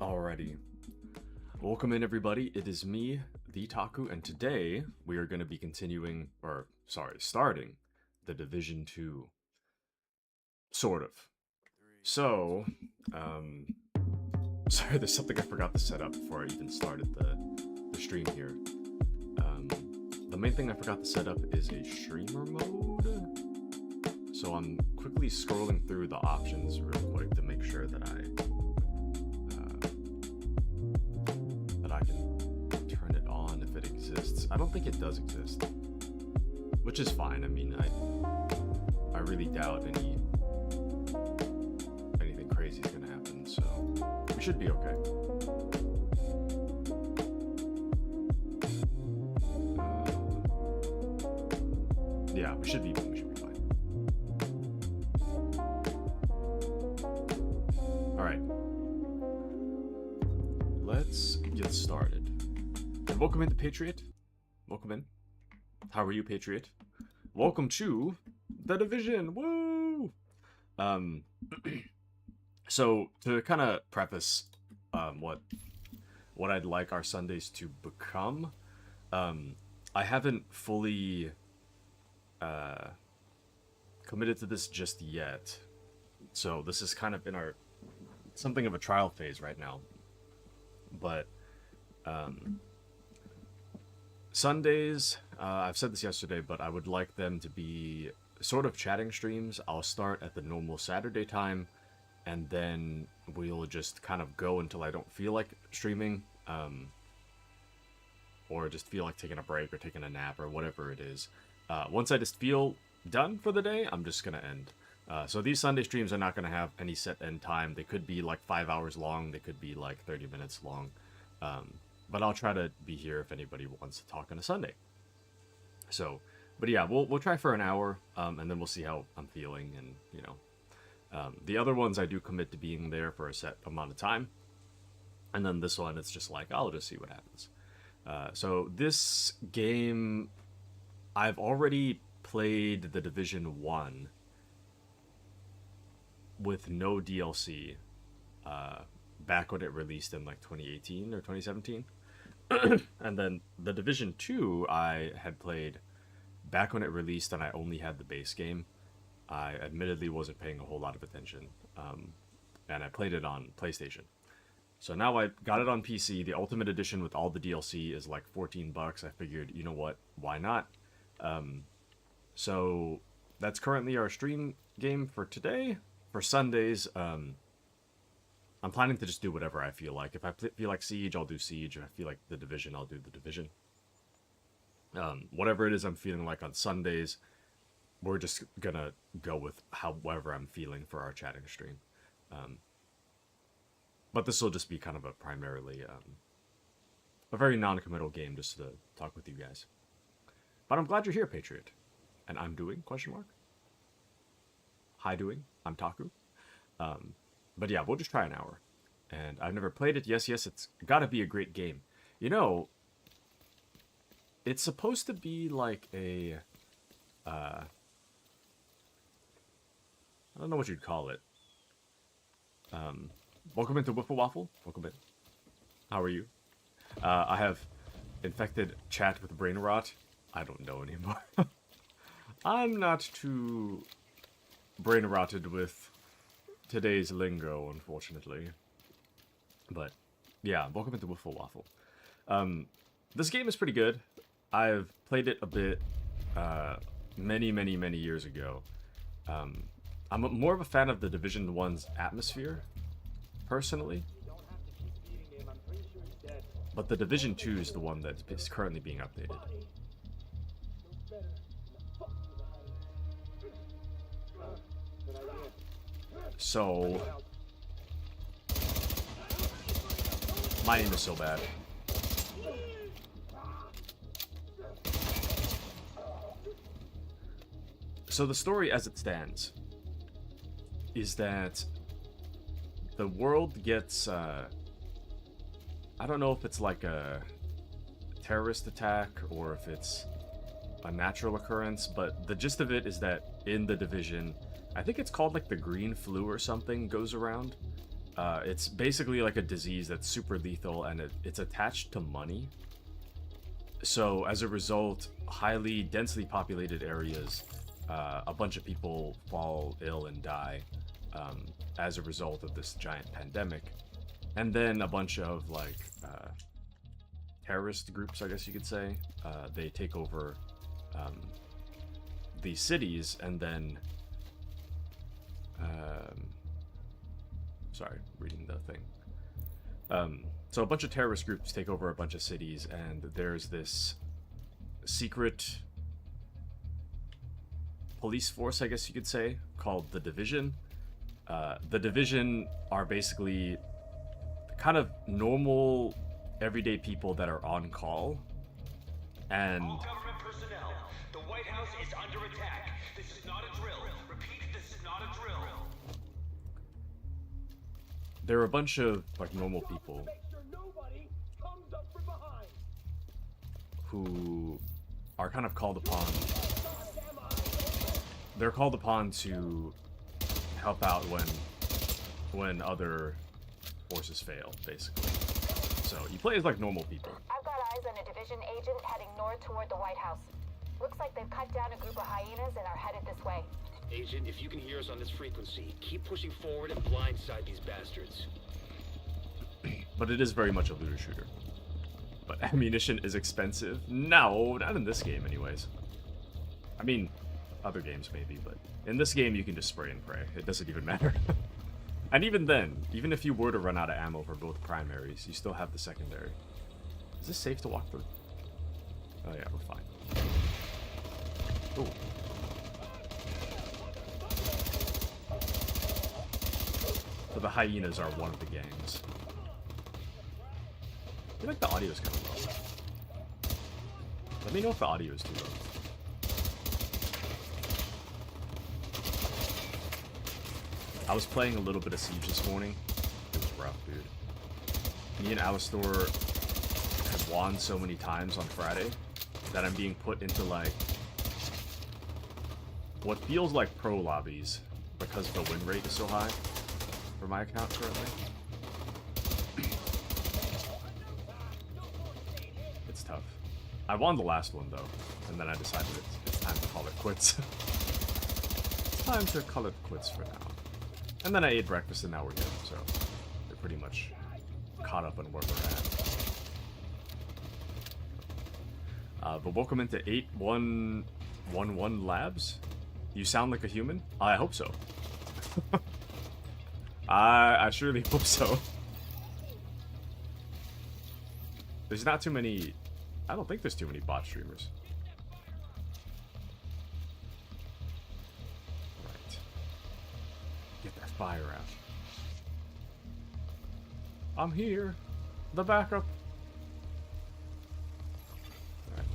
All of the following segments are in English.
Alrighty. Welcome in, everybody. It is me, the Taku, and today we are going to be starting the Division 2. Sort of. So, sorry, there's something I forgot to set up before I even started the stream here. The main thing I forgot to set up is a streamer mode. So I'm quickly scrolling through the options real quick to make sure that I can turn it on if it exists. I don't think it does exist, which is fine. I mean, I really doubt anything crazy is gonna happen, so we should be okay. Yeah, we should be fine. All right, let's get started. And welcome into Patriot. Welcome in. How are you, Patriot? Welcome to the Division. Woo! So to kind of preface what I'd like our Sundays to become, I haven't fully committed to this just yet. So this is kind of in something of a trial phase right now. But Sundays, I've said this yesterday, but I would like them to be sort of chatting streams. I'll start at the normal Saturday time, and then we'll just kind of go until I don't feel like streaming, or just feel like taking a break or taking a nap or whatever it is. Once I just feel done for the day, I'm just going to end. So these Sunday streams are not going to have any set end time. They could be like 5 hours long. They could be like 30 minutes long. But I'll try to be here if anybody wants to talk on a Sunday. So, but yeah, we'll try for an hour, and then we'll see how I'm feeling. And, you know, the other ones I do commit to being there for a set amount of time. And then this one, it's just like, I'll just see what happens. So this game, I've already played the Division 1 with no DLC, back when it released in like 2018 or 2017. And then the Division 2 I had played back when it released, and I only had the base game. I admittedly wasn't paying a whole lot of attention, and I played it on PlayStation. So now I got it on PC. The Ultimate Edition with all the DLC is like $14. I figured, you know what, why not? So that's currently our stream game for today. For Sundays, I'm planning to just do whatever I feel like. If I feel like Siege, I'll do Siege. If I feel like The Division, I'll do The Division. Whatever it is I'm feeling like on Sundays, we're just gonna go with however I'm feeling for our chatting stream. But this will just be kind of a primarily, a very non-committal game just to talk with you guys. But I'm glad you're here, Patriot. And I'm doing, question mark? Hi doing, I'm Taku. But yeah, we'll just try an hour. And I've never played it. Yes, it's gotta be a great game. You know, it's supposed to be like a, I don't know what you'd call it. Welcome into Wiffle Waffle. Welcome in. How are you? I have infected chat with brain rot. I don't know anymore. I'm not too brain rotted with today's lingo, unfortunately. But yeah, welcome into Wiffle Waffle. This game is pretty good. I've played it a bit many years ago. I'm more of a fan of the Division 1's atmosphere, personally. But the Division 2 is the one that is currently being updated. So, my aim is so bad. So the story as it stands is that the world gets, I don't know if it's like a terrorist attack or if it's a natural occurrence, but the gist of it is that in the Division, I think it's called like the green flu or something, goes around. It's basically like a disease that's super lethal, and it's attached to money. So as a result, highly densely populated areas, a bunch of people fall ill and die as a result of this giant pandemic. And then a bunch of like terrorist groups, I guess you could say, they take over these cities, and then sorry, reading the thing. So a bunch of terrorist groups take over a bunch of cities, and there's this secret police force, I guess you could say, called the Division. The Division are basically kind of normal, everyday people that are on call, and all government personnel, the White House is under attack. This is not a drill. Repeat, this is not a drill. there are a bunch of like normal people who are kind of called upon. They're called upon to help out when other forces fail, basically. So you play as like normal people. I've got eyes on a division agent heading north toward the White House. Looks like they've cut down a group of hyenas and are headed this way. Agent, if you can hear us on this frequency, keep pushing forward and blindside these bastards. But it is very much a looter shooter. But ammunition is expensive. No, not in this game anyways. I mean, other games maybe, but in this game you can just spray and pray. It doesn't even matter. And even then, even if you were to run out of ammo for both primaries, you still have the secondary. Is this safe to walk through? Oh yeah, we're fine. Ooh. So the hyenas are one of the gangs. I feel like the audio is kind of low. Let me know if the audio is too low. I was playing a little bit of Siege this morning. It was rough, dude. Me and Alistor have won so many times on Friday that I'm being put into like what feels like pro lobbies because the win rate is so high for my account currently. It's tough. I won the last one though, and then I decided it's time to call it quits. It's time to call it quits for now. And then I ate breakfast and now we're good, so we're pretty much caught up on where we're at. But welcome into 8111 Labs. You sound like a human? I hope so. I surely hope so. There's not too many... I don't think there's too many bot streamers. Right. Get that fire out. I'm here. The backup. Right.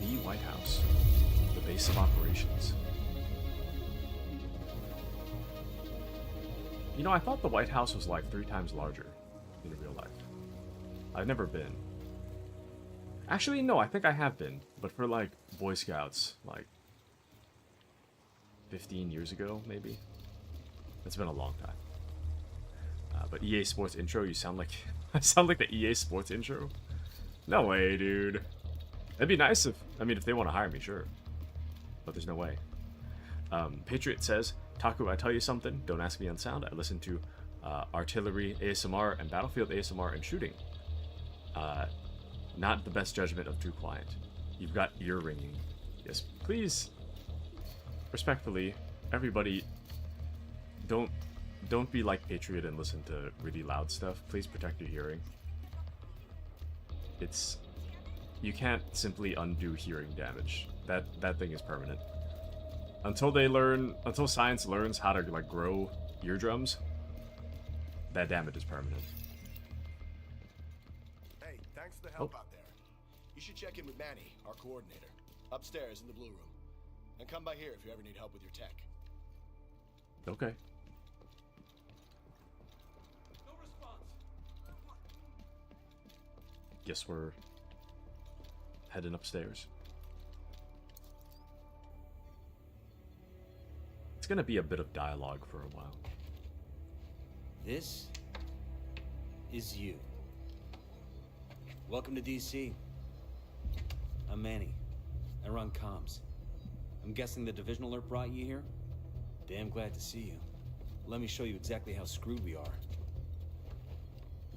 The White House. The base of operations. You know, I thought the White House was like 3 times larger in real life. I've never been. Actually, no, I think I have been. But for like Boy Scouts, like 15 years ago, maybe. It's been a long time. But EA Sports intro, you sound like... I sound like the EA Sports intro? No way, dude. It'd be nice if... I mean, if they want to hire me, sure. But there's no way. Patriot says, Taku, I tell you something. Don't ask me on sound. I listen to artillery ASMR and battlefield ASMR and shooting. Not the best judgment of true client. You've got ear ringing. Yes, please. Respectfully, everybody, don't be like Patriot and listen to really loud stuff. Please protect your hearing. It's... You can't simply undo hearing damage. That thing is permanent. Until science learns how to like grow eardrums, that damage is permanent. Hey, thanks for the help out there. You should check in with Manny, our coordinator, upstairs in the blue room. And come by here if you ever need help with your tech. Okay. No response. Guess we're heading upstairs. It's gonna be a bit of dialogue for a while. This is you. Welcome to DC. I'm Manny. I run comms. I'm guessing the division alert brought you here? Damn glad to see you. Let me show you exactly how screwed we are.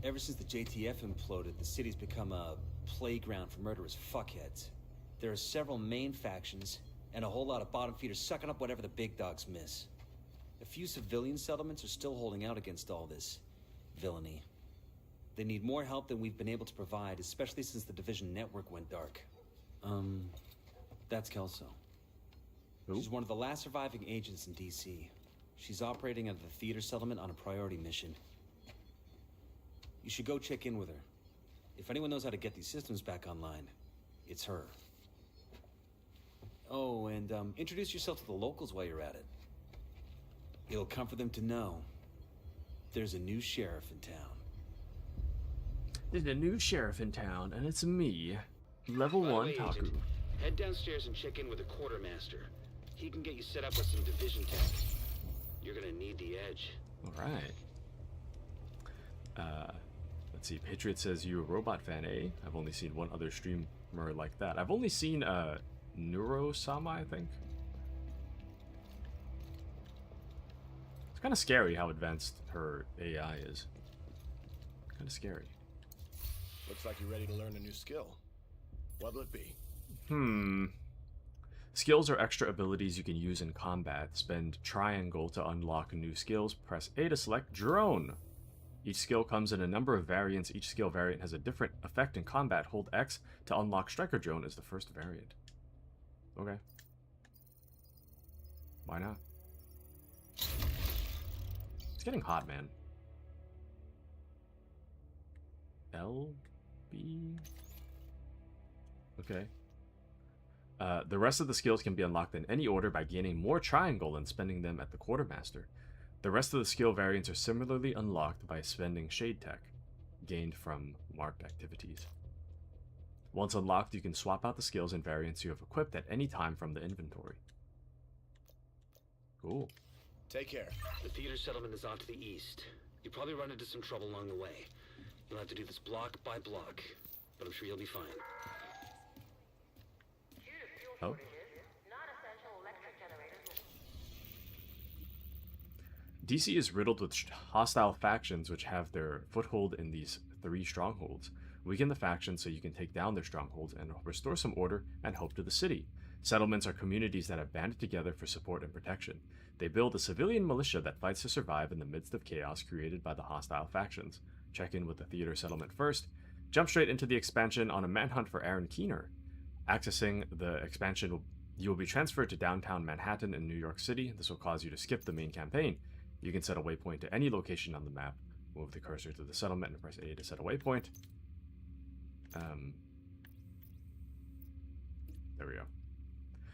Ever since the JTF imploded, the city's become a playground for murderous fuckheads. There are several main factions, and a whole lot of bottom feeders sucking up whatever the big dogs miss. A few civilian settlements are still holding out against all this villainy. They need more help than we've been able to provide, especially since the division network went dark. That's Kelso. Who? She's one of the last surviving agents in DC. She's operating at the theater settlement on a priority mission. You should go check in with her. If anyone knows how to get these systems back online, it's her. Oh, and introduce yourself to the locals while you're at it. It'll comfort them to know there's a new sheriff in town. There's a new sheriff in town, and it's me, level By the 1 way, Taku. Agent, head downstairs and check in with the quartermaster. He can get you set up with some division tech. You're gonna need the edge. Alright. Let's see, Patriot says you're a robot fan, eh? I've only seen one other streamer like that. I've only seen Neurosama, I think. It's kind of scary how advanced her AI is. Kind of scary. Looks like you're ready to learn a new skill. What'll it be? Skills are extra abilities you can use in combat. Spend triangle to unlock new skills. Press A to select drone. Each skill comes in a number of variants. Each skill variant has a different effect in combat. Hold X to unlock striker drone as the first variant. Okay. Why not? It's getting hot, man. L, B. Okay. The rest of the skills can be unlocked in any order by gaining more triangle and spending them at the quartermaster. The rest of the skill variants are similarly unlocked by spending shade tech, gained from marked activities. Once unlocked, you can swap out the skills and variants you have equipped at any time from the inventory. Cool. Take care. The theater settlement is off to the east. You probably run into some trouble along the way. You'll have to do this block by block, but I'm sure you'll be fine. Oh. DC is riddled with hostile factions which have their foothold in these 3 strongholds. Weaken the factions so you can take down their strongholds and restore some order and hope to the city. Settlements are communities that have banded together for support and protection. They build a civilian militia that fights to survive in the midst of chaos created by the hostile factions. Check in with the theater settlement first. Jump straight into the expansion on a manhunt for Aaron Keener. Accessing the expansion, you will be transferred to downtown Manhattan in New York City. This will cause you to skip the main campaign. You can set a waypoint to any location on the map. Move the cursor to the settlement and press A to set a waypoint. There we go.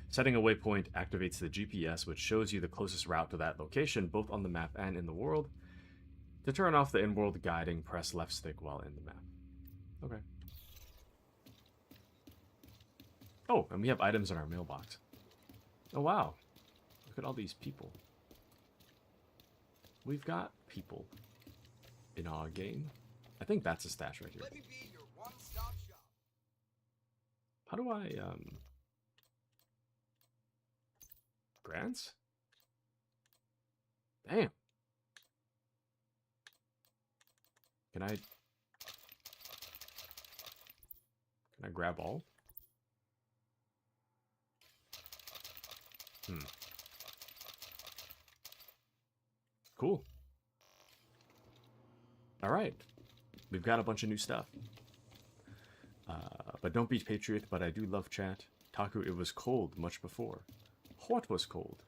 Setting a waypoint activates the GPS, which shows you the closest route to that location, both on the map and in the world. To turn off the in-world guiding, press left stick while in the map. Okay. Oh, and we have items in our mailbox. Oh, wow. Look at all these people. We've got people in our game. I think that's a stash right here. Let me be your one-stop shop. How do I, grants? Damn. Can I grab all? Cool. Alright. We've got a bunch of new stuff. But don't be Patriot, but I do love chat. Taku, it was cold much before. What was cold?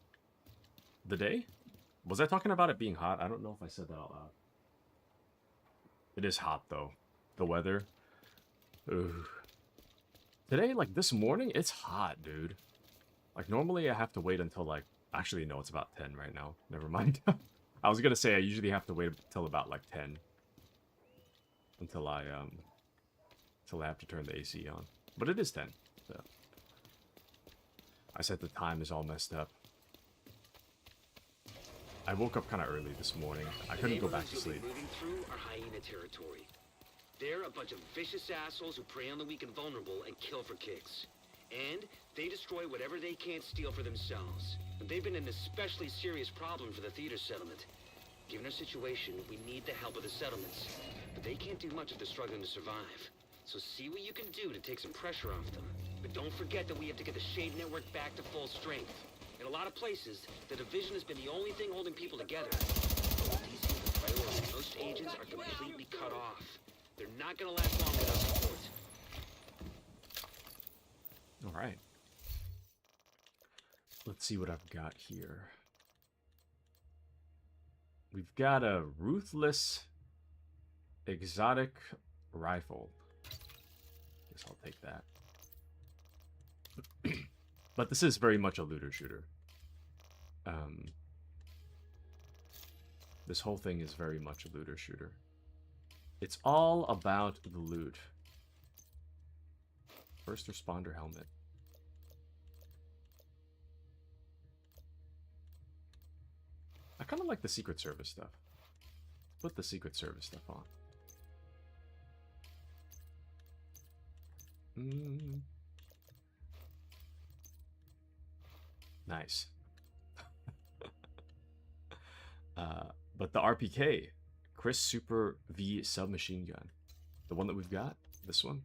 The day? Was I talking about it being hot? I don't know if I said that out loud. It is hot, though. The weather. Ugh. Today, like this morning, it's hot, dude. Like, normally I have to wait until, like... Actually, no, it's about 10 right now. Never mind. I was gonna say I usually have to wait until about, like, 10. Until I have to turn the AC on. But it is 10. So I said the time is all messed up. I woke up kind of early this morning. I couldn't go back to sleep. Moving through are hyena territory. They're a bunch of vicious assholes who prey on the weak and vulnerable and kill for kicks. And they destroy whatever they can't steal for themselves. And they've been an especially serious problem for the theater settlement. Given our situation, we need the help of the settlements. But they can't do much if they're struggling to survive. So see what you can do to take some pressure off them. But don't forget that we have to get the Shade Network back to full strength. In a lot of places, the division has been the only thing holding people together. But with DC the priority, most agents are completely cut off. They're not gonna last long without support. Alright. Let's see what I've got here. We've got a ruthless exotic rifle. Guess I'll take that. But this is very much a looter shooter. This whole thing is very much a looter shooter. It's all about the loot. First responder helmet. I kind of like the Secret Service stuff. Put the Secret Service stuff on. Nice. But the RPK, Chris Super V submachine gun, the one that we've got, this one,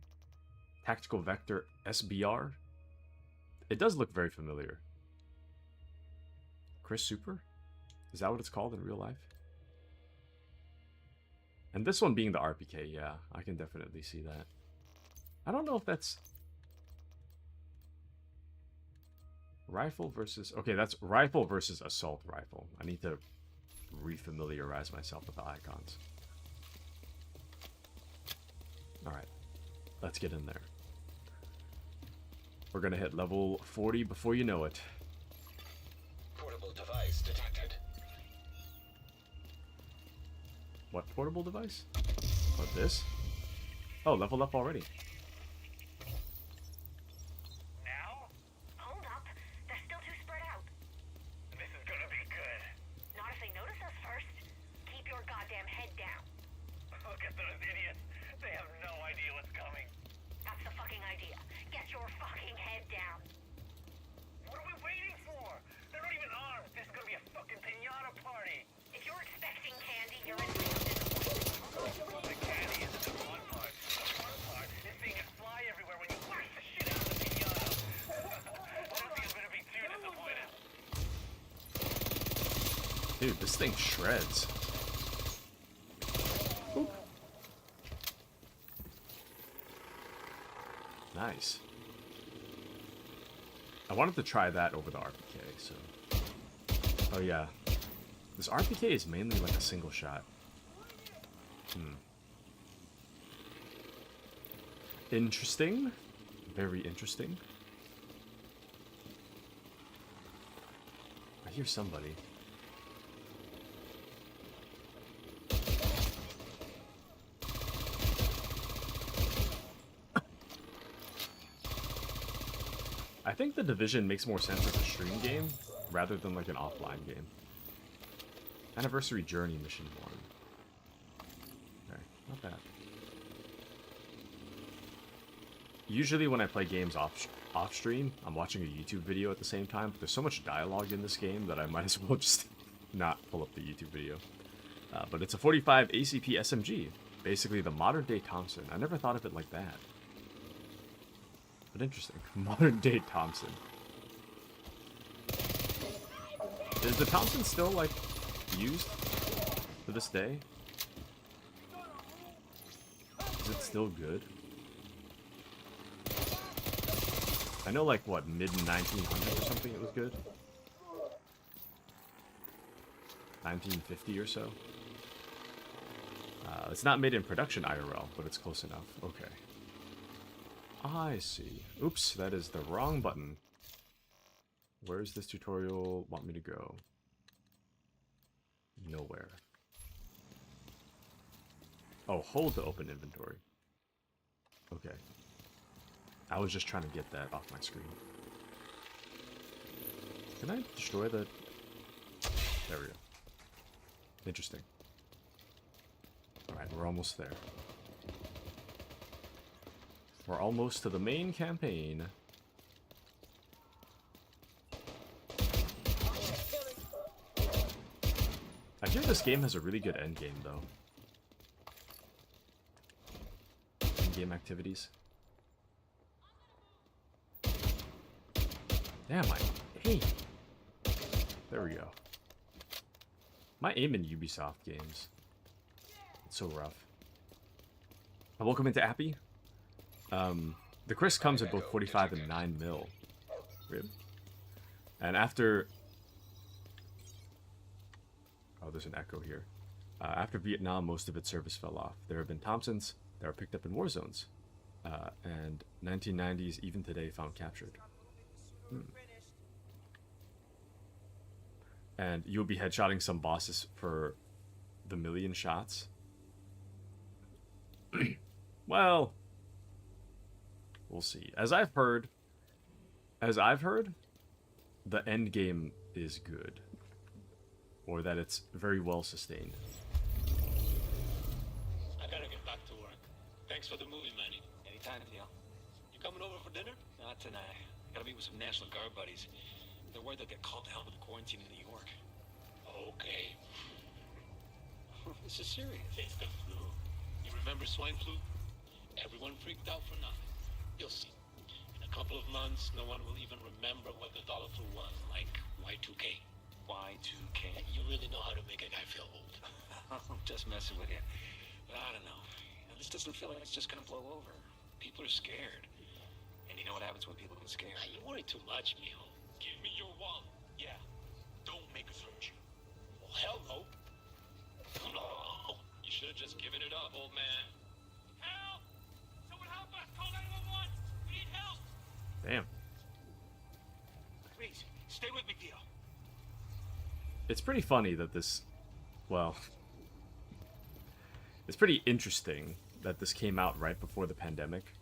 Tactical Vector SBR. It does look very familiar. Chris Super? Is that what it's called in real life? And this one being the RPK, yeah, I can definitely see that. I don't know if that's rifle versus... Okay, that's rifle versus assault rifle. I need to refamiliarize myself with the icons. Alright, let's get in there. We're gonna hit level 40 before you know it. Portable device detected. What portable device? What, this? Oh, leveled up already. Now? Hold up. They're still too spread out. This is gonna be good. Not if they notice us first. Keep your goddamn head down. Look at those idiots. They have no idea what's coming. That's the fucking idea. Get your fucking head down. What are we waiting for? They're not even armed. This is gonna be a fucking piñata party. If you're expecting candy, you're in for some disappointment. The candy isn't the fun part. The fun part is seeing it fly everywhere when you blast the shit out of the piñata. I don't think I'm gonna be too disappointed. Dude, this thing shreds. Oop. Nice. I wanted to try that over the RPK, so... Oh yeah. This RPK is mainly like a single shot. Interesting. Very interesting. I hear somebody. I think The Division makes more sense as a stream game rather than like an offline game. Anniversary Journey Mission 1. Okay, not bad. Usually when I play games off stream, I'm watching a YouTube video at the same time, but there's so much dialogue in this game that I might as well just not pull up the YouTube video. But it's a 45 ACP SMG, basically the modern day Thompson. I never thought of it like that. But interesting. Modern day Thompson. Is the Thompson still, like, used to this day? Is it still good? I know, like, what, mid-1900s or something it was good? 1950 or so? It's not made in production IRL, but it's close enough. Okay. I see. Oops, that is the wrong button. Where's this tutorial want me to go? Nowhere. Oh, hold to open inventory. Okay. I was just trying to get that off my screen. Can I destroy the... There we go. Interesting. Alright, we're almost there. We're almost to the main campaign. I hear this game has a really good endgame, though. Endgame activities. Damn, my aim. There we go. My aim in Ubisoft games. It's so rough. Welcome into Appy. The Chris comes at both 45 and 9 mil. Rib. And after... Oh, there's an echo here. After Vietnam, most of its service fell off. There have been Thompsons that were picked up in war zones. And 1990s, even today, found captured. And you'll be headshotting some bosses for the million shots. Well, we'll see. As I've heard, the end game is good, or that it's very well sustained. I gotta get back to work. Thanks for the movie, Manny. Anytime, Theo. You coming over for dinner? Not tonight. Gotta meet with some National Guard buddies. They're worried they'll get called to hell with quarantine in New York. Okay. This is serious. It's the flu. You remember swine flu? Everyone freaked out for nothing. You'll see. In a couple of months, no one will even remember what the dollar flu was, like Y2K. Y2K. You really know how to make a guy feel old. I'm just messing with you. But I don't know. This doesn't feel like it's just gonna blow over. People are scared. And you know what happens when people get scared? You worry too much, mijo. Give me your wallet. Yeah. Don't make us hurt you. Well, hell no. No. You should have just given it up, old man. Help! Someone help us! Call 911! We need help! Damn. Please, stay with me, Theo. It's pretty funny that this, well, it's pretty interesting that this came out right before the pandemic.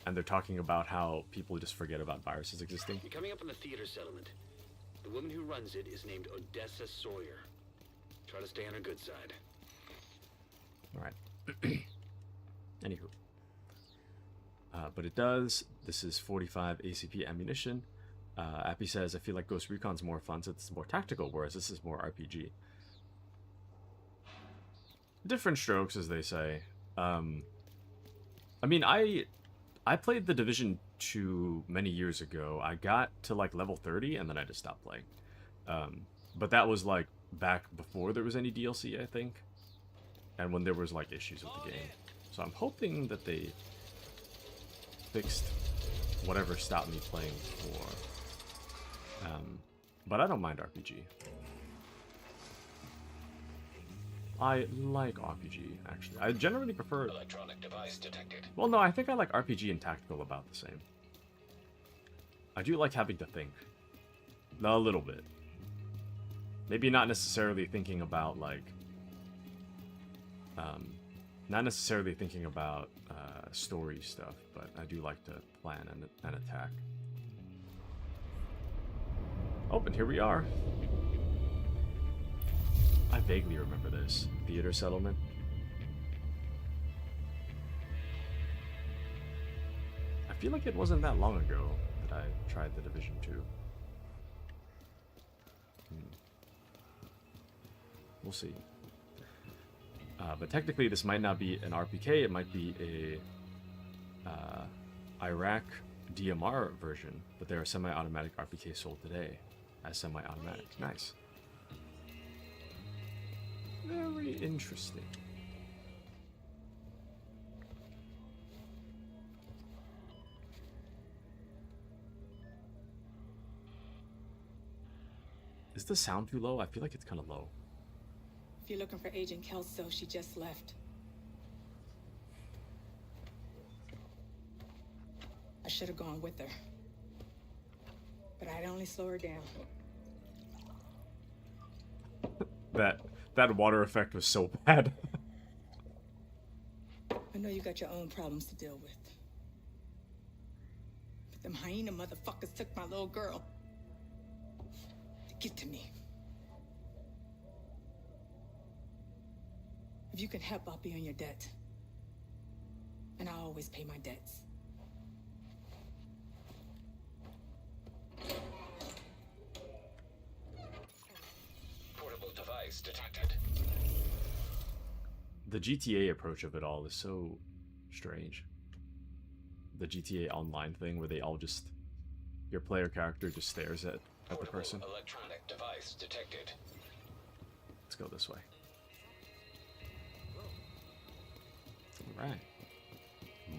And they're talking about how people just forget about viruses existing. You're coming up on the theater settlement. The woman who runs it is named Odessa Sawyer. Try to stay on her good side. Alright. Anywho. But it does. This is 45 ACP ammunition. Appy says, I feel like Ghost Recon's more fun since it's more tactical, whereas this is more RPG. Different strokes, as they say. I mean, I played The Division 2 many years ago. I got to like level 30 and then I just stopped playing. But that was like back before there was any DLC, I think. And when there was like issues with the game. So I'm hoping that they fixed whatever stopped me playing before. But I don't mind RPG. I like RPG, actually. I generally prefer... Electronic device detected. Well, no, I think I like RPG and tactical about the same. I do like having to think. A little bit. Maybe not necessarily thinking about, like... not necessarily thinking about story stuff, but I do like to plan and attack. Oh, and here we are. I vaguely remember this. Theater settlement. I feel like it wasn't that long ago that I tried The Division 2. We'll see. But technically this might not be an RPK, it might be a Iraq DMR version, but there are semi-automatic RPK sold today as semi-automatic. Nice. Very interesting. Is the sound too low? I feel like it's kind of low. If you're looking for Agent Kelso, she just left. I should have gone with her. But I'd only slow her down. That water effect was so bad. I know you got your own problems to deal with. Them hyena motherfuckers took my little girl. Get to me. If you can help, I'll be on your debt. And I always pay my debts. Portable device detected. The GTA approach of it all is so strange. The GTA Online thing where they all just, your player character just stares at the Portable person. electronic device detected. Let's go this way. Alright.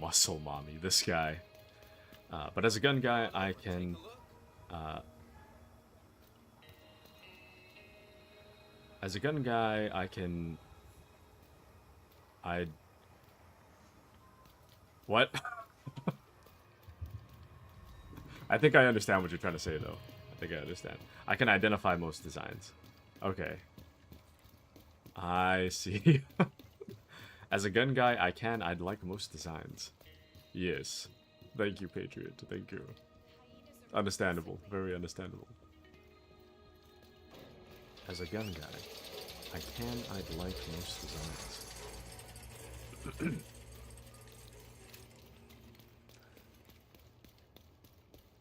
Muscle mommy, this guy. But as a gun guy, I can... as a gun guy, What? I think I understand what you're trying to say, though. I think I understand. I can identify most designs. Okay. I see. As a gun guy, I'd like most designs. Yes. Thank you, Patriot. Thank you. Understandable. Very understandable. As a gun guy, I'd like most designs.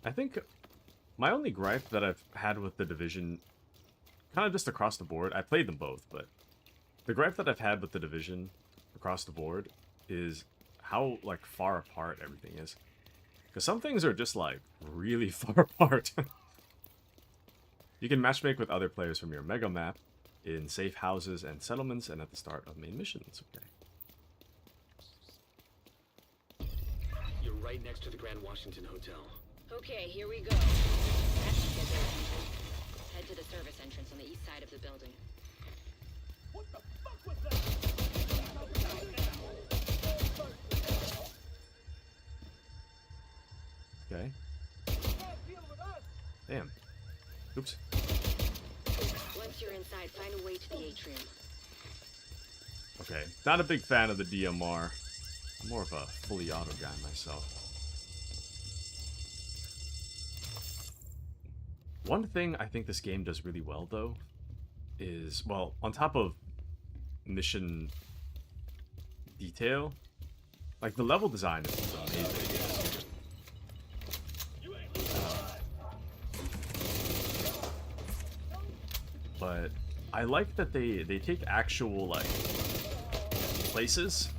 I think my only gripe that I've had with The Division, kind of just across the board, I played them both, but the gripe that I've had with The Division across the board is how, like, far apart everything is. Because some things are just, like, really far apart. You can matchmake with other players from your mega map in safe houses and settlements and at the start of main missions, okay? You're right next to the Grand Washington Hotel. Okay, here we go. That's the schedule entrance. Head to the service entrance on the east side of the building. What the fuck was that? Okay. Damn. Oops. Once you're inside, find a way to the atrium. Okay. Not a big fan of the DMR. I'm more of a fully auto guy myself. One thing I think this game does really well, though, is, well, on top of mission detail, like, the level design is amazing. But I like that they take actual, like, places,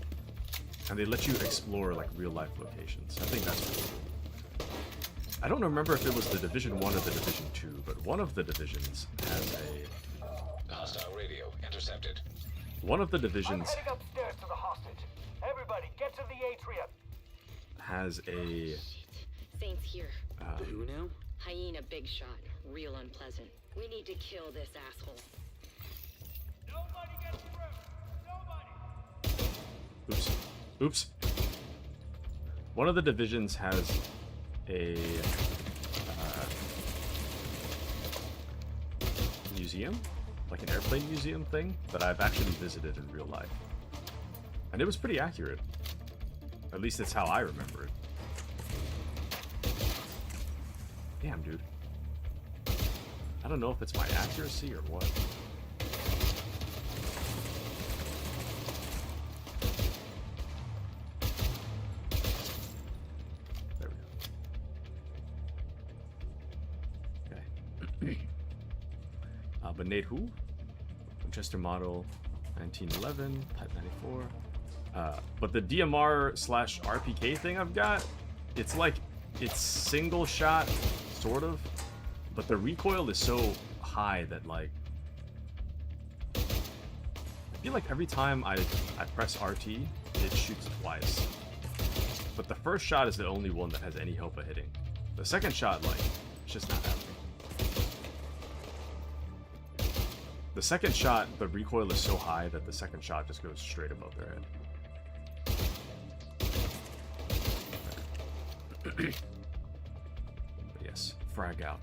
and they let you explore, like, real-life locations. I think that's really cool. I don't remember if it was the Division 1 or the Division 2, but one of the divisions has a... Hostile radio intercepted. One of the I'm divisions heading upstairs to the hostage. Everybody, get to the atrium. has a... Shit. Saint's here. The who now? Hyena big shot. Real unpleasant. We need to kill this asshole. Nobody gets through. Nobody. Oops. Oops. One of the divisions has a museum, like an airplane museum thing, that I've actually visited in real life. And it was pretty accurate. At least that's how I remember it. Damn, dude. I don't know if it's my accuracy or what. There we go. Okay. But Nate who? Winchester model 1911, Type 94. But the DMR/RPK thing I've got, it's like, it's single shot, sort of, but the recoil is so high that, like, I feel like every time I press RT, it shoots twice. But the first shot is the only one that has any hope of hitting. The second shot, like, it's just not happening. The second shot, the recoil is so high that the second shot just goes straight above their head. But yes, frag out.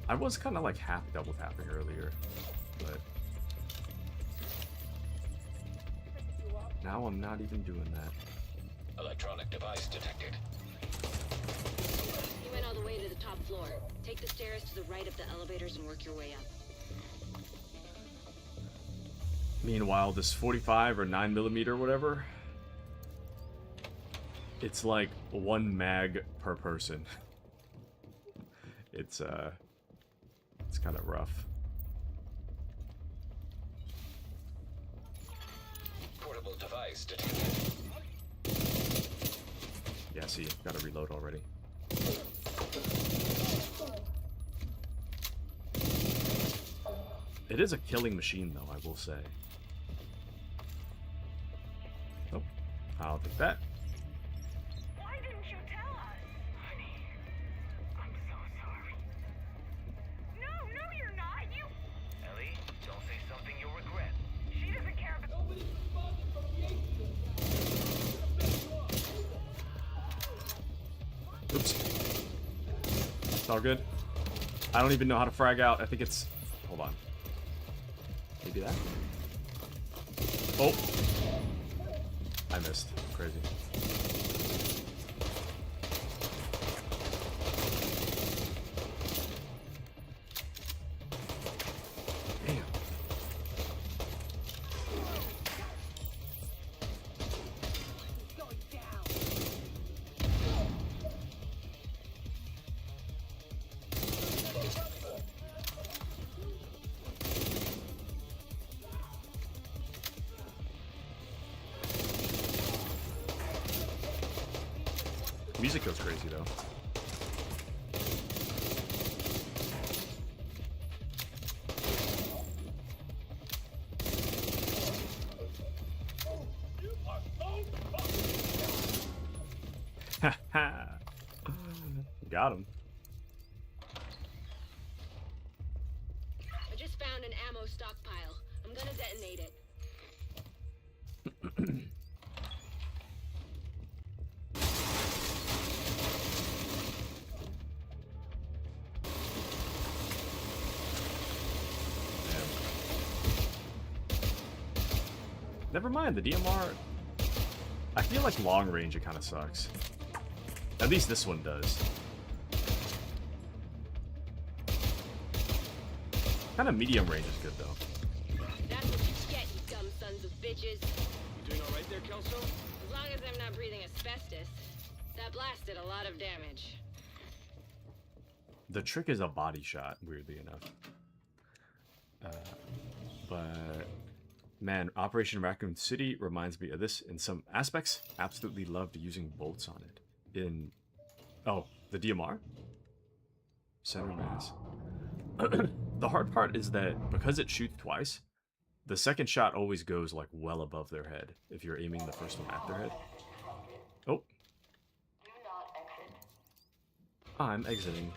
I was kind of like half double tapping earlier, but now I'm not even doing that. Electronic device detected. You went all the way to the top floor. Take the stairs to the right of the elevators and work your way up. Meanwhile, this 45 or 9mm or whatever, it's like 1 mag per person. It's kind of rough. Portable device detected. Yeah, see, gotta reload already. It is a killing machine, though, I will say. Oh, I'll take that. Why didn't you tell us? Honey, I'm so sorry. No, you're not. You... Ellie, don't say something you'll regret. She doesn't care about... Nobody's responding from the Oops. It's all good. I don't even know how to frag out. I think it's... Hold on. Maybe that? Oh! I missed. Crazy. Damn. Music goes crazy though. Got him. I just found an ammo stockpile. I'm gonna detonate it. Never mind, the DMR... I feel like long range it kind of sucks. At least this one does. Kind of medium range is good though. That's what you get, you dumb sons of bitches. You doing alright there, Kelso? As long as I'm not breathing asbestos. That blast did a lot of damage. The trick is a body shot, weirdly enough. But... Man, Operation Raccoon City reminds me of this in some aspects. Absolutely loved using bolts on it. In... Oh, the DMR? Center mass. The hard part is that because it shoots twice, the second shot always goes like well above their head if you're aiming the first one at their head. Oh. I'm exiting.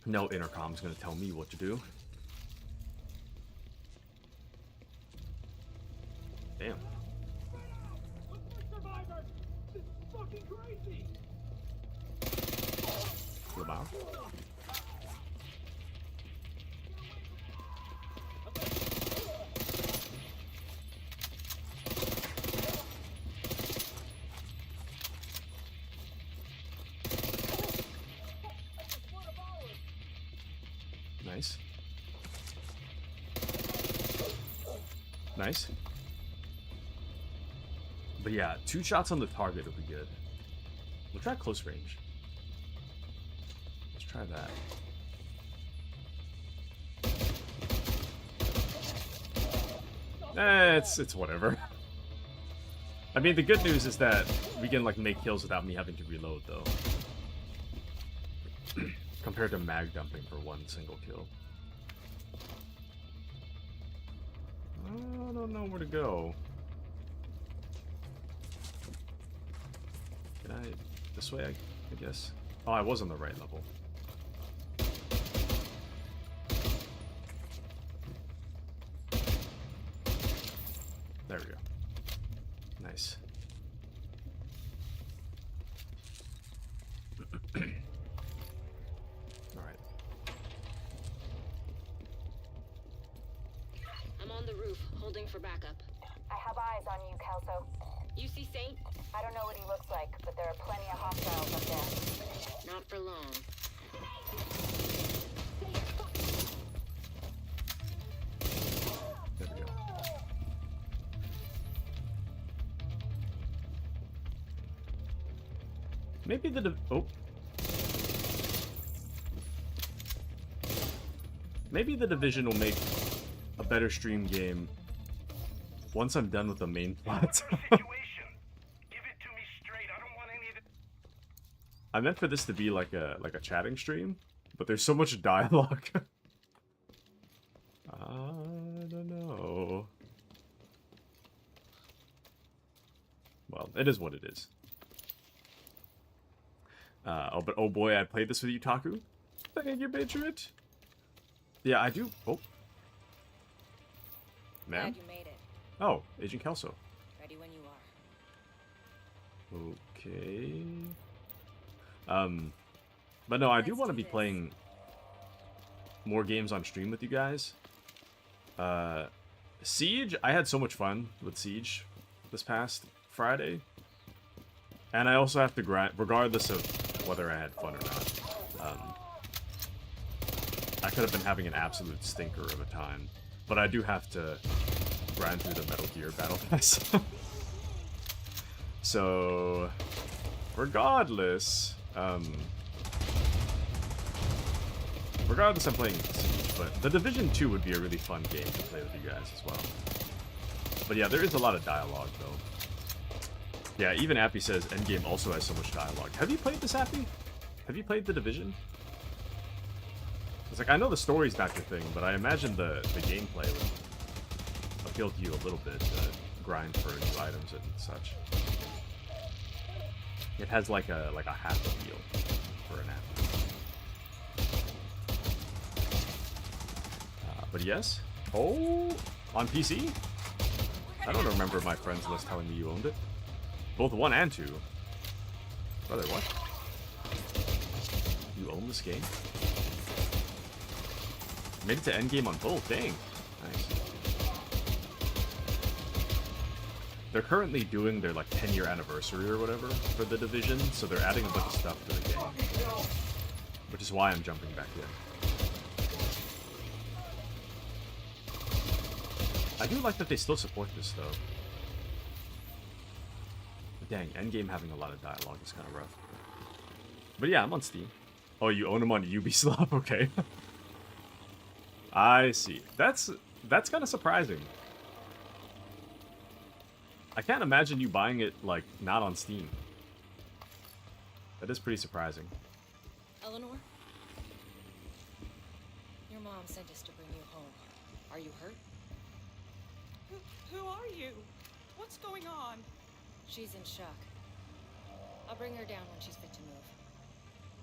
No intercom's gonna tell me what to do. Damn. Lamau? Nice. Nice. But yeah, 2 shots on the target would be good. We'll try close range. Let's try that. It's whatever. I mean, the good news is that we can like make kills without me having to reload though. Compared to mag dumping for 1 single kill. I don't know where to go. Can I... This way, I guess? Oh, I was on the right level. There we go. Nice. Alright. I'm on the roof, holding for backup. I have eyes on you, Kelso. You see Saint? I don't know what he looks like, but there are plenty of hostiles up there. Not for long. There we go. Maybe maybe the Division will make a better stream game once I'm done with the main plot. I meant for this to be like a chatting stream, but there's so much dialogue. I don't know. Well, it is what it is. Oh, but oh boy, I played this with you, Taku. Thank you, Patriot. Yeah, I do. Oh. Ma'am? Glad you made it. Oh, Agent Kelso. Ready when you are. Okay. But no, I do want to be playing more games on stream with you guys. Siege, I had so much fun with Siege this past Friday. And I also have to grind, regardless of whether I had fun or not. I could have been having an absolute stinker of a time. But I do have to grind through the Metal Gear Battle Pass. So, regardless, regardless I'm playing Siege, but The Division 2 would be a really fun game to play with you guys as well. But yeah, there is a lot of dialogue though. Yeah, even Appy says Endgame also has so much dialogue. Have you played this, Appy? Have you played The Division? It's like, I know the story's not your thing, but I imagine the gameplay would appeal to you a little bit, to grind for new items and such. It has like a half appeal for an app. But yes. Oh, on PC? I don't remember my friends list telling me you owned it. Both 1 and 2. Brother, what? You own this game? Made it to endgame on both. Dang. Nice. They're currently doing their like 10-year anniversary or whatever for The Division, so they're adding a bunch of stuff to the game. Which is why I'm jumping back in. I do like that they still support this though. But dang, endgame having a lot of dialogue is kind of rough. But yeah, I'm on Steam. Oh, you own them on Ubisoft? Okay. I see. That's kind of surprising. I can't imagine you buying it, like, not on Steam. That is pretty surprising. Eleanor? Your mom sent us to bring you home. Are you hurt? Who are you? What's going on? She's in shock. I'll bring her down when she's fit to move.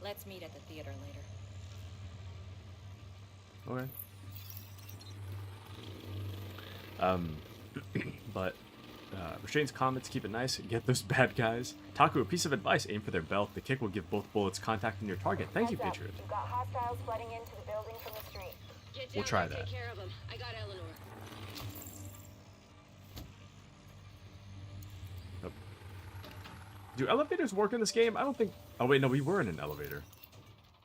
Let's meet at the theater later. Okay. But restraints comments, keep it nice, get those bad guys. Taku, a piece of advice, aim for their belt. The kick will give both bullets contacting your target. Thank you, Patriot. You've got hostiles flooding into the building from the street. Get down We'll try and that. Take care of them. I got Eleanor. Do elevators work in this game? I don't think... Oh, wait, no, we were in an elevator.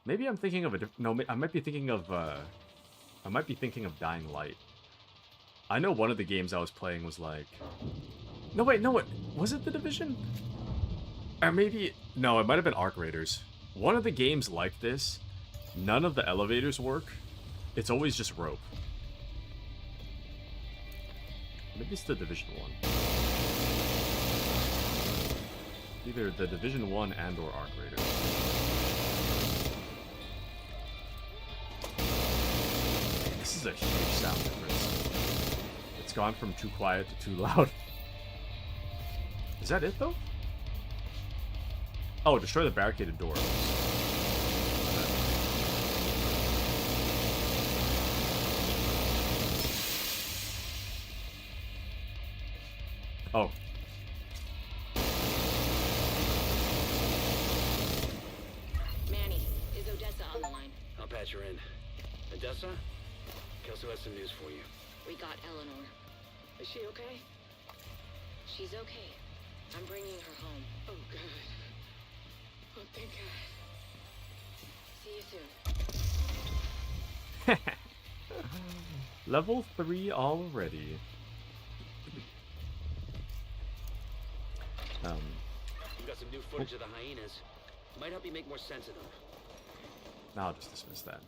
Maybe I'm thinking of a different... No, I might be thinking of, Dying Light. I know one of the games I was playing was like... No, wait, no, was it The Division? Or maybe... No, it might have been Arc Raiders. One of the games like this, none of the elevators work. It's always just rope. Maybe it's The Division 1. Either The Division 1 and or Arc Raiders. This is a huge sound difference. It's gone from too quiet to too loud. Is that it, though? Oh, destroy the barricaded door. Oh. Manny, is Odessa on the line? I'll patch her in. Odessa? Kelso has some news for you. We got Eleanor. Is she okay? She's okay. I'm bringing her home. Oh, God. Oh, thank God. See you soon. Level 3 already. We got some new footage of the hyenas. Might help you make more sense of them. I'll just dismiss that.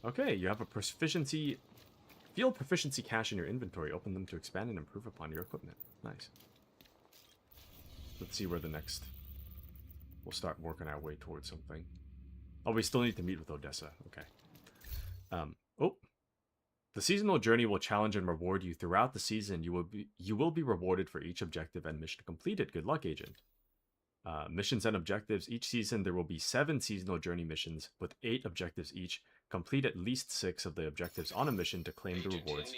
Okay, you have a field proficiency cache in your inventory. Open them to expand and improve upon your equipment. Nice. Let's see where the next... We'll start working our way towards something. Oh, we still need to meet with Odessa. Okay. Oh. The seasonal journey will challenge and reward you throughout the season. You will be rewarded for each objective and mission completed. Good luck, Agent. Missions and objectives. Each season, there will be 7 seasonal journey missions with 8 objectives each. Complete at least 6 of the objectives on a mission to claim the rewards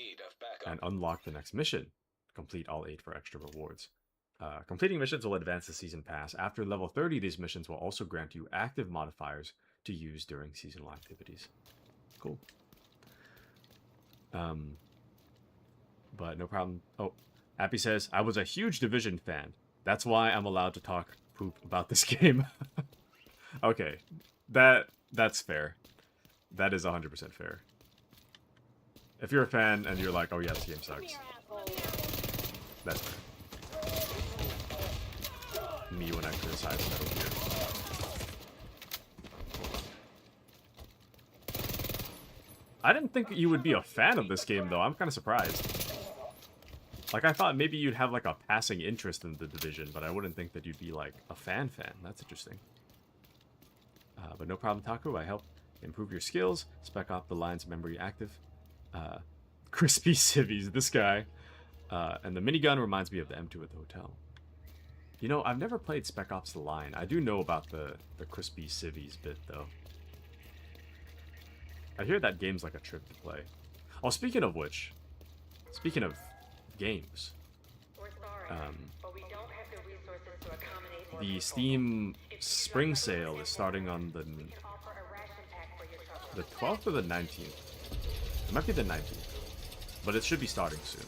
and unlock the next mission. Complete all 8 for extra rewards. Completing missions will advance the season pass. After level 30, these missions will also grant you active modifiers to use during seasonal activities. Cool. But no problem. Oh, Appy says, I was a huge Division fan. That's why I'm allowed to talk poop about this game. Okay, that's fair. That is 100% fair. If you're a fan and you're like, oh yeah, this game sucks. That's fair. Me when I criticize Metal Gear. I didn't think you would be a fan of this game, though. I'm kind of surprised. Like, I thought maybe you'd have, like, a passing interest in the Division, but I wouldn't think that you'd be, like, a fan. That's interesting. But no problem, Taku. I help improve your skills. Spec Op the lines memory active. Crispy civvies, this guy. And the minigun reminds me of the M2 at the hotel. You know, I've never played Spec Ops The Line. I do know about the crispy civvies bit, though. I hear that game's like a trip to play. Oh, speaking of which, speaking of games, the Steam Spring Sale is starting on the 12th or the 19th. It might be the 19th, but it should be starting soon.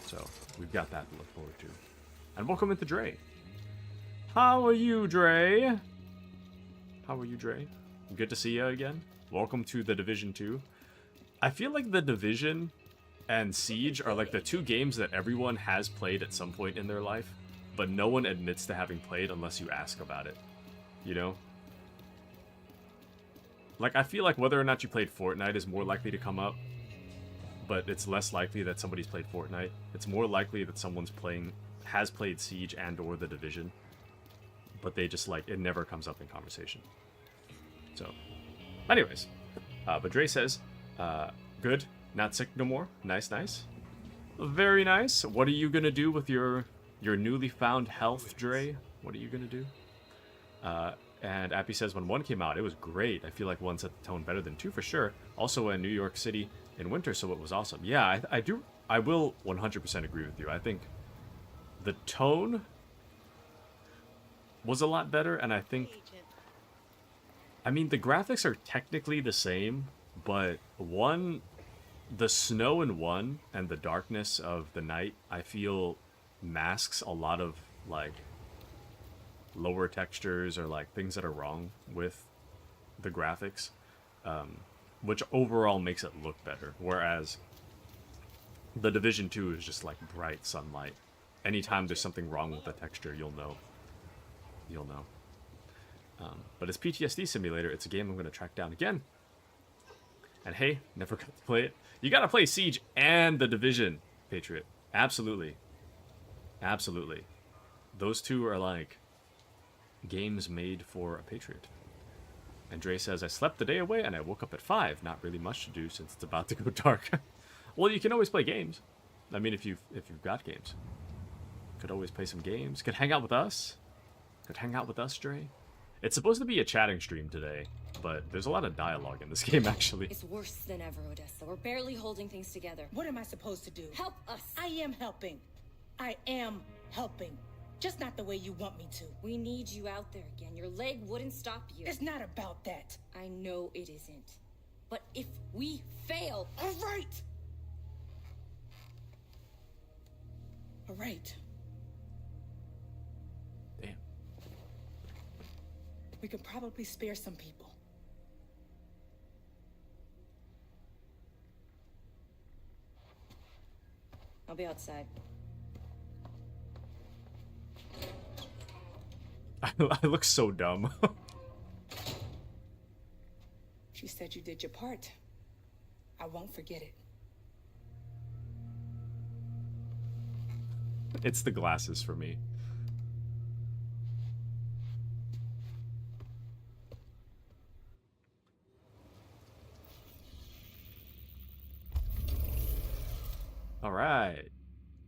So we've got that to look forward to. And welcome into Dre. How are you, Dre? How are you, Dre? Good to see you again. Welcome to The Division 2. I feel like The Division and Siege are like the 2 games that everyone has played at some point in their life, but no one admits to having played unless you ask about it. You know? Like, I feel like whether or not you played Fortnite is more likely to come up, but it's less likely that somebody's played Fortnite. It's more likely that someone's has played Siege and or The Division, but they just, like, it never comes up in conversation. So... anyways, but Dre says, good, not sick no more. Nice, nice. Very nice. What are you gonna do with your newly found health, Dre? What are you gonna do? And Appy says, when 1 came out, it was great. I feel like 1 set the tone better than 2 for sure. Also in New York City in winter, so it was awesome. Yeah, I will 100% agree with you. I think the tone was a lot better, and I think... I mean, the graphics are technically the same, but the snow in 1 and the darkness of the night, I feel masks a lot of, like, lower textures or, like, things that are wrong with the graphics, which overall makes it look better, whereas The Division 2 is just, like, bright sunlight. Anytime there's something wrong with the texture, you'll know. You'll know. But it's PTSD Simulator. It's a game I'm going to track down again. And hey, never got to play it. You got to play Siege and The Division, Patriot. Absolutely. Absolutely. Those 2 are like games made for a Patriot. And Dre says, I slept the day away and I woke up at 5. Not really much to do since it's about to go dark. Well, you can always play games. I mean, if you've got games. Could always play some games. Could hang out with us. Could hang out with us, Dre. It's supposed to be a chatting stream today, but there's a lot of dialogue in this game, actually. It's worse than ever, Odessa. We're barely holding things together. What am I supposed to do? Help us! I am helping. I am helping. Just not the way you want me to. We need you out there again. Your leg wouldn't stop you. It's not about that. I know it isn't. But if we fail... All right! All right. Damn. We could probably spare some people. I'll be outside. I look so dumb. She said you did your part. I won't forget it. It's the glasses for me. All right.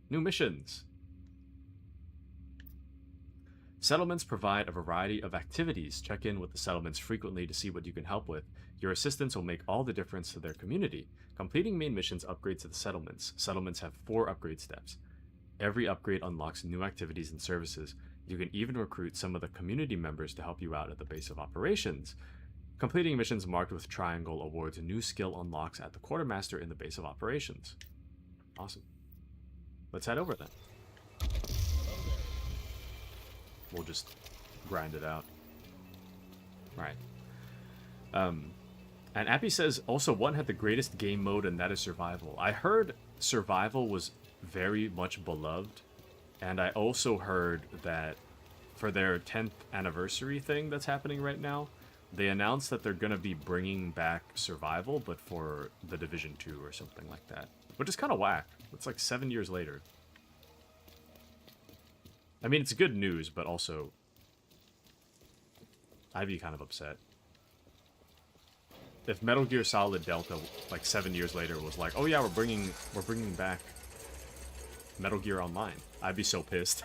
New missions. Settlements provide a variety of activities. Check in with the settlements frequently to see what you can help with. Your assistance will make all the difference to their community. Completing main missions upgrades to the settlements. Settlements have 4 upgrade steps. Every upgrade unlocks new activities and services. You can even recruit some of the community members to help you out at the base of operations. Completing missions marked with triangle awards new skill unlocks at the quartermaster in the base of operations. Awesome. Let's head over then. We'll just grind it out. Right. And Appy says, also, one had the greatest game mode, and that is survival. I heard survival was very much beloved, and I also heard that for their 10th anniversary thing that's happening right now, they announced that they're going to be bringing back survival, but for the Division 2 or something like that. Which is kind of whack. It's like 7 years later. I mean, it's good news, but also I'd be kind of upset. If Metal Gear Solid Delta, like 7 years later, was like, "Oh yeah, we're bringing back Metal Gear Online," I'd be so pissed.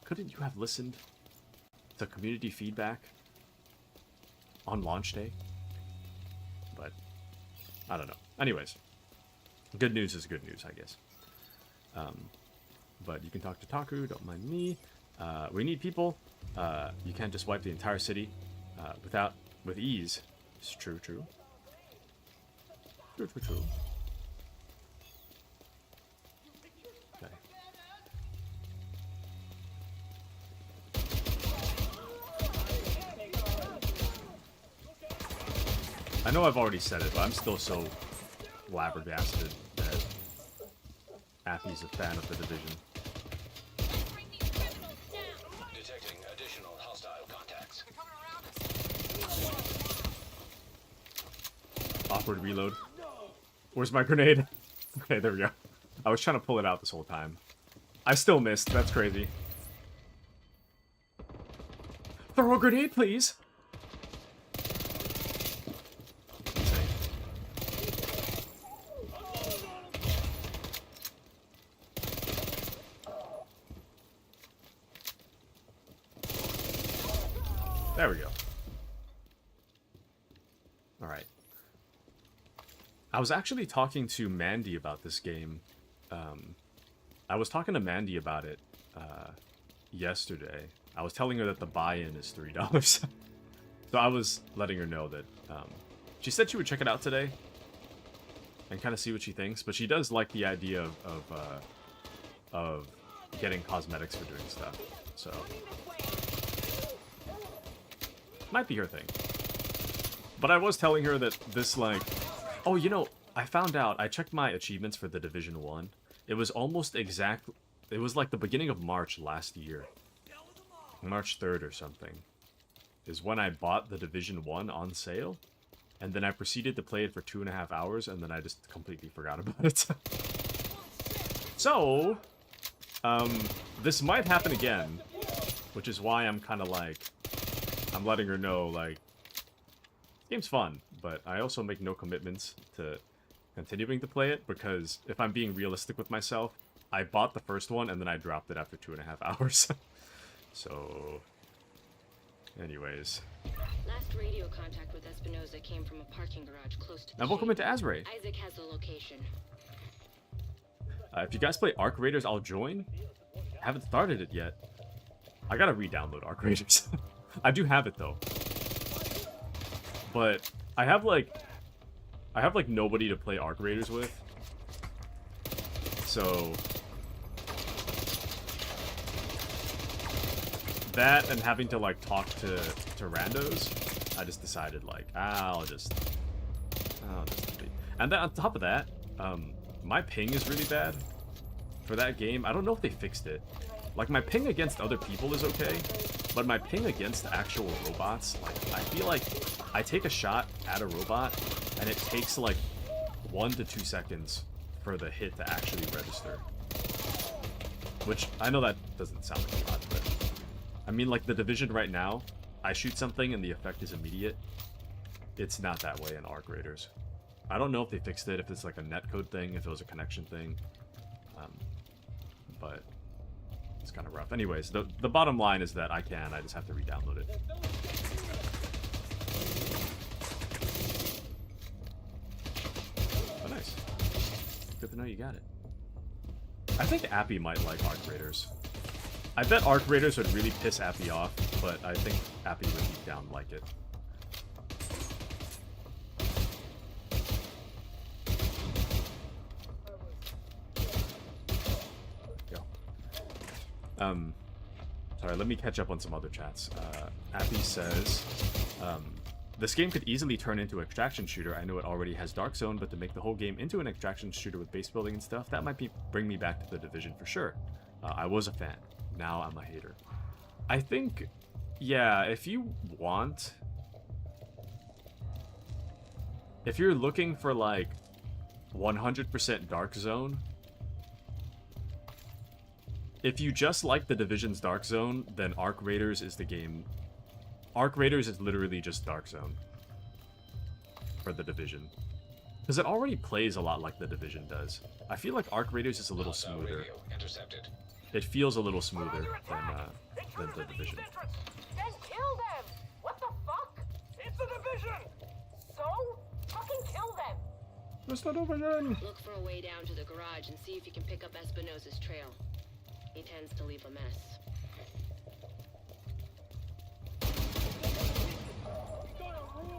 Couldn't you have listened to community feedback on launch day? But I don't know. Anyways, good news is good news, I guess. But you can talk to Taku. Don't mind me. We need people. You can't just wipe the entire city with ease. It's true. True. Okay. I know I've already said it, but I'm still so flabbergasted that Appy's a fan of the Division. Detecting additional hostile contacts. Awkward reload. Where's my grenade? Okay, there we go. I was trying to pull it out this whole time. I still missed. That's crazy. Throw a grenade, please! There we go. Alright. I was actually talking to Mandy about this game. I was talking to Mandy about it yesterday. I was telling her that the buy-in is $3. So I was letting her know that she said she would check it out today and kind of see what she thinks. But she does like the idea of getting cosmetics for doing stuff. So might be her thing. But I was telling her that this, like... Oh, you know, I found out. I checked my achievements for the Division 1. It was almost exact... It was like the beginning of March last year. March 3rd or something. Is when I bought the Division 1 on sale. And then I proceeded to play it for 2.5 hours, and then I just completely forgot about it. So... this might happen again. Which is why I'm kind of like... I'm letting her know, like, game's fun, but I also make no commitments to continuing to play it, because if I'm being realistic with myself, I bought the first one and then I dropped it after 2.5 hours. So, anyways. Last radio contact with Espinosa came from a parking garage close to the Now welcome shape. into Azray. Isaac has the location. If you guys play Arc Raiders, I'll join. I haven't started it yet. I gotta re-download Arc Raiders. I do have it though, but I have like nobody to play Arc Raiders with, So that and having to like talk to randos, I just decided like I'll just delete. And then on top of that, my ping is really bad for that game. I don't know if they fixed it. Like my ping against other people is okay, but my ping against actual robots, like I feel like I take a shot at a robot and it takes like 1 to 2 seconds for the hit to actually register. Which I know that doesn't sound like a lot, but I mean like the Division right now, I shoot something and the effect is immediate. It's not that way in Arc Raiders. I don't know if they fixed it, if it's like a netcode thing, if it was a connection thing, but it's kind of rough. Anyways, the bottom line is that I just have to re-download it. Oh, nice. Good to know you got it. I think Appy might like Arc Raiders. I bet Arc Raiders would really piss Appy off, but I think Appy would deep down like it. Sorry, let me catch up on some other chats. Appy says, this game could easily turn into an extraction shooter. I know it already has Dark Zone, but to make the whole game into an extraction shooter with base building and stuff, that might bring me back to the Division for sure. I was a fan. Now I'm a hater. I think, yeah, if you want... If you're looking for, like, 100% Dark Zone... If you just like the Division's Dark Zone, then Arc Raiders is the game. Arc Raiders is literally just Dark Zone for the Division. Because it already plays a lot like the Division does. I feel like Arc Raiders is a little smoother. It feels a little smoother than the Division. Then kill them! What the fuck? It's the Division! So? Fucking kill them! It's the Division! Look for a way down to the garage and see if you can pick up Espinosa's trail. He tends to leave a mess.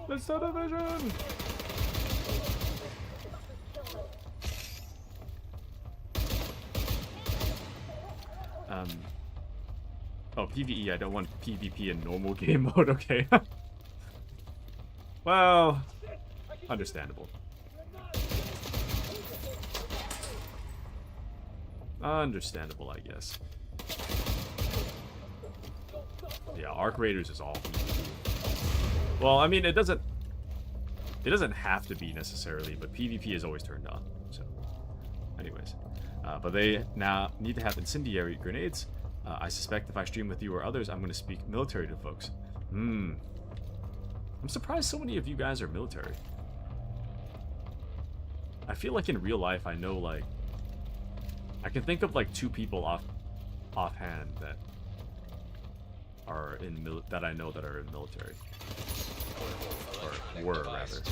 It's the Division! Oh, PvE, I don't want PvP in normal game mode, okay. Well, understandable. Understandable, I guess. Yeah, Arc Raiders is all PvP. Well, I mean, it doesn't have to be necessarily, but PvP is always turned on. So, anyways, but they now need to have incendiary grenades. I suspect if I stream with you or others, I'm going to speak military to folks. I'm surprised so many of you guys are military. I feel like in real life, I know like. I can think of like 2 people offhand that are that I know that are in military, or were rather.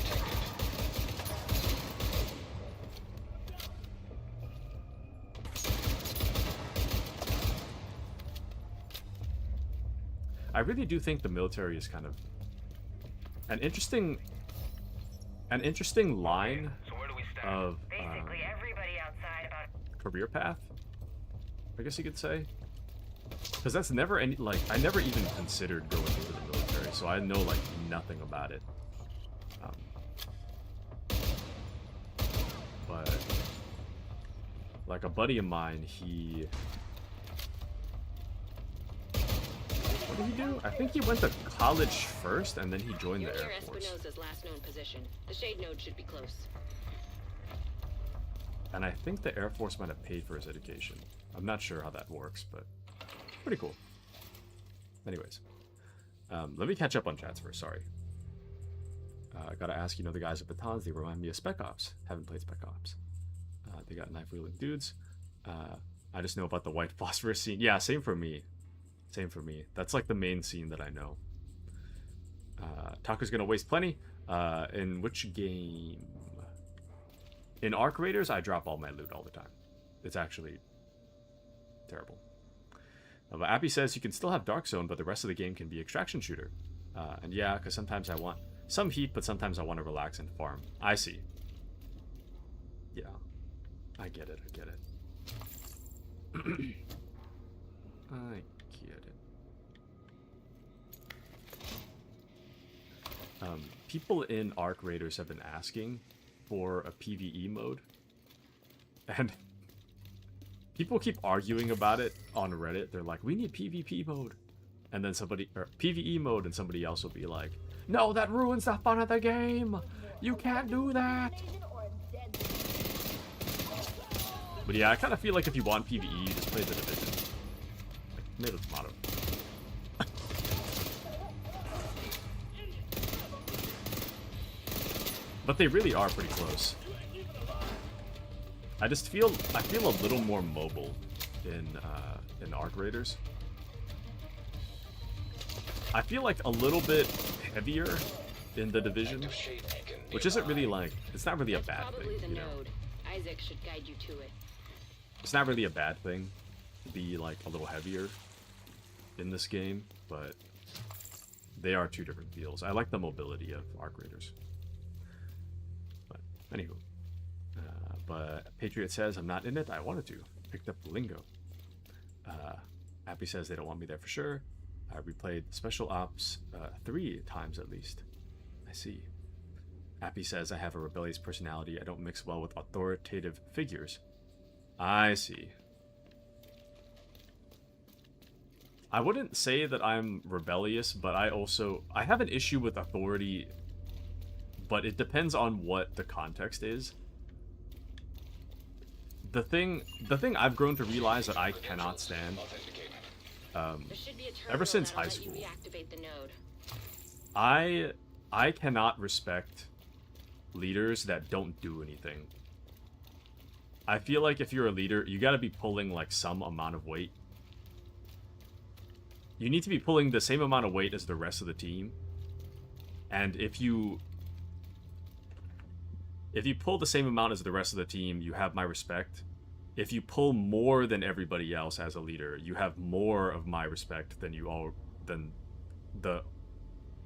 I really do think the military is kind of an interesting line So where do we start? of Basically, everybody outside about career path, I guess you could say, because that's never any like I never even considered going into the military, so I know like nothing about it. But like a buddy of mine, what did he do? I think he went to college first, and then he joined the Air Force. Espinosa's last known position. The shade node should be close. And I think the Air Force might have paid for his education. I'm not sure how that works, but pretty cool. Anyways, let me catch up on chats first. Sorry. I gotta ask, the guys at Batons, they remind me of Spec Ops. Haven't played Spec Ops. They got knife-wielding dudes. I just know about the white phosphorus scene. Yeah, same for me. Same for me. That's like the main scene that I know. Taku's gonna waste plenty. In which game? In Arc Raiders, I drop all my loot all the time. It's actually terrible. But Appy says you can still have Dark Zone, but the rest of the game can be extraction shooter. And yeah, because sometimes I want some heat, but sometimes I want to relax and farm. I see. Yeah. I get it, I get it. I get it. People in Arc Raiders have been asking for a PvE mode, and people keep arguing about it on Reddit. They're like, we need PvP mode, and then or PvE mode, and somebody else will be like, no, that ruins the fun of the game. You can't do that. But yeah, I kind of feel like if you want PvE, you just play the Division. Like, tomato, tomato. But they really are pretty close. I feel a little more mobile in Arc Raiders. I feel like a little bit heavier in the Division, which isn't really like, it's not really a bad thing, you know. Isaac should guide you to it. It's not really a bad thing to be like a little heavier in this game, but they are two different feels. I like the mobility of Arc Raiders. But anywho, but Patriot says I'm not in it. I wanted to. Picked up Lingo. Appy says they don't want me there for sure. I replayed Special Ops 3 times at least. I see. Appy says I have a rebellious personality. I don't mix well with authoritative figures. I see. I wouldn't say that I'm rebellious, but I have an issue with authority, but it depends on what the context is. The thing I've grown to realize that I cannot stand, ever since high school, I cannot respect leaders that don't do anything. I feel like if you're a leader, you gotta be pulling like some amount of weight. You need to be pulling the same amount of weight as the rest of the team. And if you pull the same amount as the rest of the team, you have my respect. If you pull more than everybody else as a leader, you have more of my respect than than the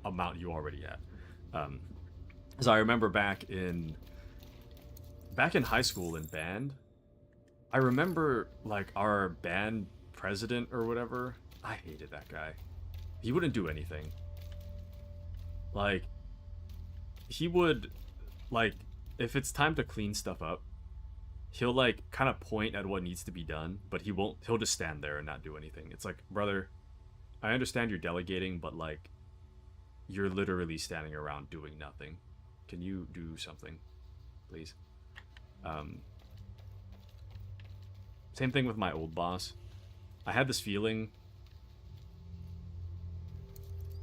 amount you already had. As I remember back in high school in band, I remember like our band president or whatever. I hated that guy. He wouldn't do anything. Like, he would, like, if it's time to clean stuff up, he'll like kind of point at what needs to be done, but he'll just stand there and not do anything. It's like, brother, I understand you're delegating, but like, you're literally standing around doing nothing. Can you do something, please? Same thing with my old boss. I had this feeling,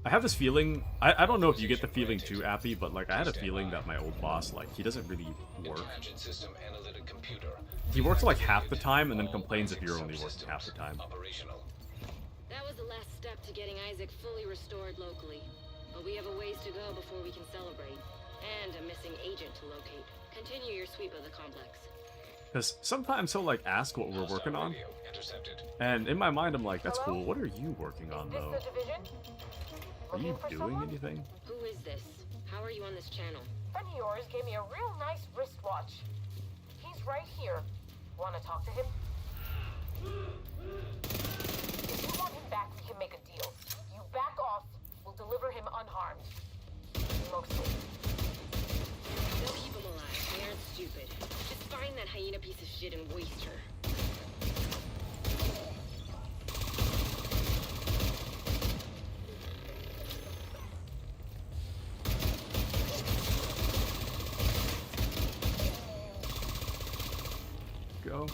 I don't know if you get the feeling too, Appy, but like I had a feeling that my old boss, like, he doesn't really work. He works like half the time and then complains if you're only working half the time. That was the last step to getting Isaac fully restored locally. But we have a ways to go before we can celebrate. And a missing agent to locate. Continue your sweep of the complex. Because sometimes he'll like ask what we're working on. And in my mind I'm like, that's cool. What are you working on though? Are you doing anything? Who is this? How are you on this channel? Friend of yours gave me a real nice wristwatch. He's right here. Want to talk to him? If you want him back, we can make a deal. You back off, we'll deliver him unharmed. Mostly. They'll keep him alive. They aren't stupid. Just find that hyena piece of shit and waste her. Go.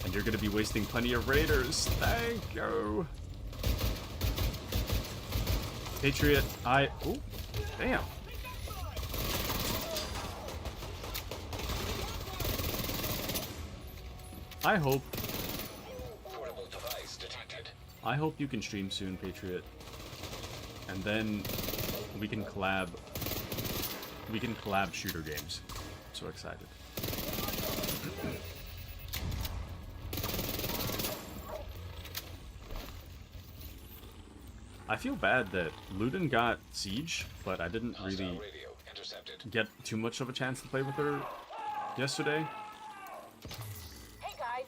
And you're gonna be wasting plenty of raiders. Thank you. Patriot, oh, damn. I hope you can stream soon, Patriot. And then we can collab shooter games. So excited. I feel bad that Luden got Siege, but I didn't really get too much of a chance to play with her yesterday. Hey guys,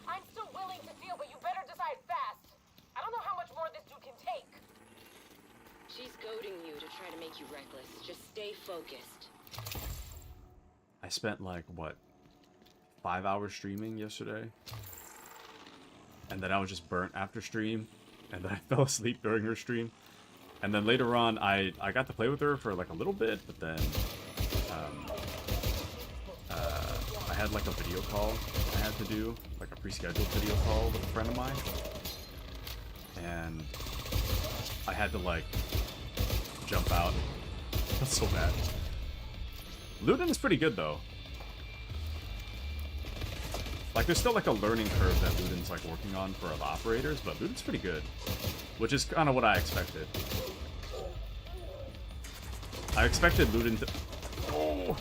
I'm still willing to deal, but you better decide fast. I don't know how much more this dude can take. She's goading you to try to make you reckless. Just stay focused. I spent like, what, 5 hours streaming yesterday? And then I was just burnt after stream. And then I fell asleep during her stream. And then later on, I got to play with her for like a little bit, but then I had like a video call I had to do, like a pre-scheduled video call with a friend of mine. And I had to like jump out. That's so bad. Luden is pretty good though. Like there's still like a learning curve that Luden's like working on for the operators, but Luden's pretty good. Which is kind of what I expected. I expected Luden to... Oh!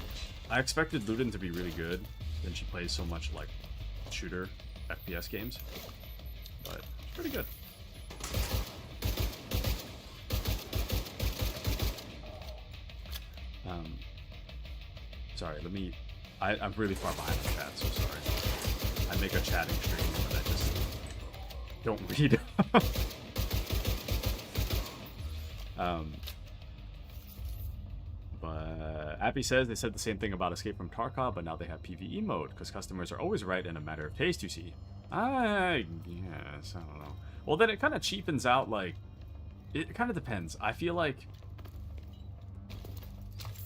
I expected Luden to be really good. Then she plays so much like shooter FPS games. But it's pretty good. Sorry, let me... I'm really far behind the chat, so sorry. I make a chatting stream, but I just don't read. But Appy says they said the same thing about Escape from Tarkov, but now they have PvE mode, because customers are always right in a matter of taste, you see. I guess, I don't know. Well, then it kind of cheapens out, like... It kind of depends. I feel like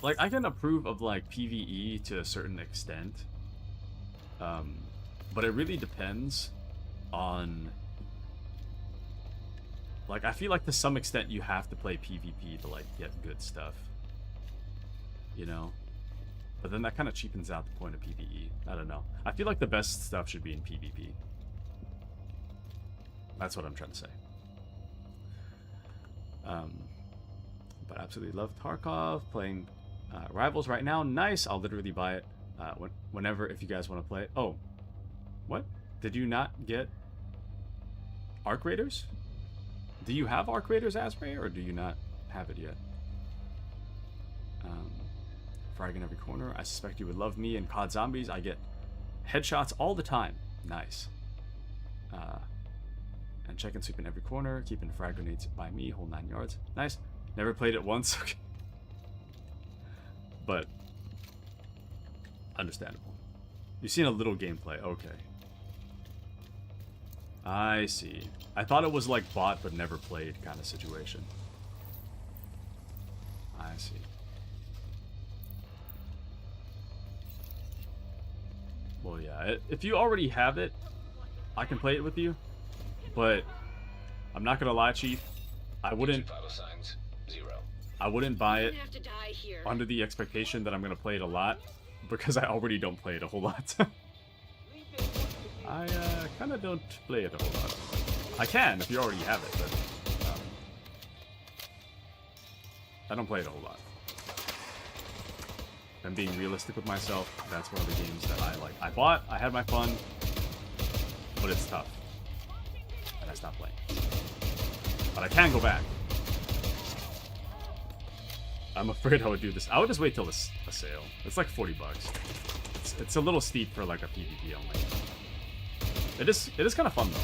I can approve of like PvE to a certain extent, but it really depends on, like, I feel like to some extent you have to play PvP to like get good stuff, you know, but then that kind of cheapens out the point of PvE. I don't know. I feel like the best stuff should be in PvP. That's what I'm trying to say. But absolutely love Tarkov. Playing Rivals right now. Nice. I'll literally buy it whenever if you guys want to play it. Oh, what? Did you not get Arc Raiders? Do you have Arc Raiders, Asprey, or do you not have it yet? Frag in every corner. I suspect you would love me and COD Zombies. I get headshots all the time. Nice. And check and sweep in every corner. Keeping frag grenades by me. Whole 9 yards. Nice. Never played it once. But understandable. You've seen a little gameplay. Okay. I see. I thought it was like bought but never played kind of situation. I see. Well, yeah. If you already have it, I can play it with you. But I'm not gonna lie, Chief. I wouldn't buy it under the expectation that I'm gonna play it a lot, because I already don't play it a whole lot. I kind of don't play it a whole lot. I can if you already have it, but I don't play it a whole lot. I'm being realistic with myself. That's one of the games that I like. I bought, I had my fun, but it's tough. And I stopped playing. But I can go back. I'm afraid I would do this. I would just wait till the sale. It's like 40 bucks. It's a little steep for like a PvP only. It is kind of fun though.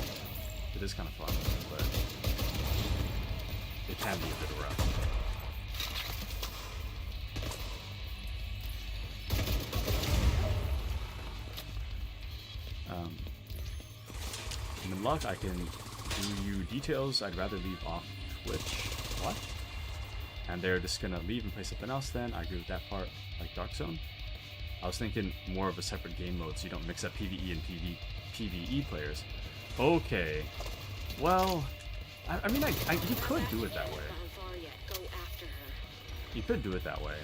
It is kind of fun, but it can be a bit rough. I'm in luck. I can do you details. I'd rather leave off Twitch. What? And they're just gonna leave and play something else then. I agree with that part, like Dark Zone. I was thinking more of a separate game mode so you don't mix up PvE and PvE players. Okay. Well, I mean, you could do it that way. You could do it that way.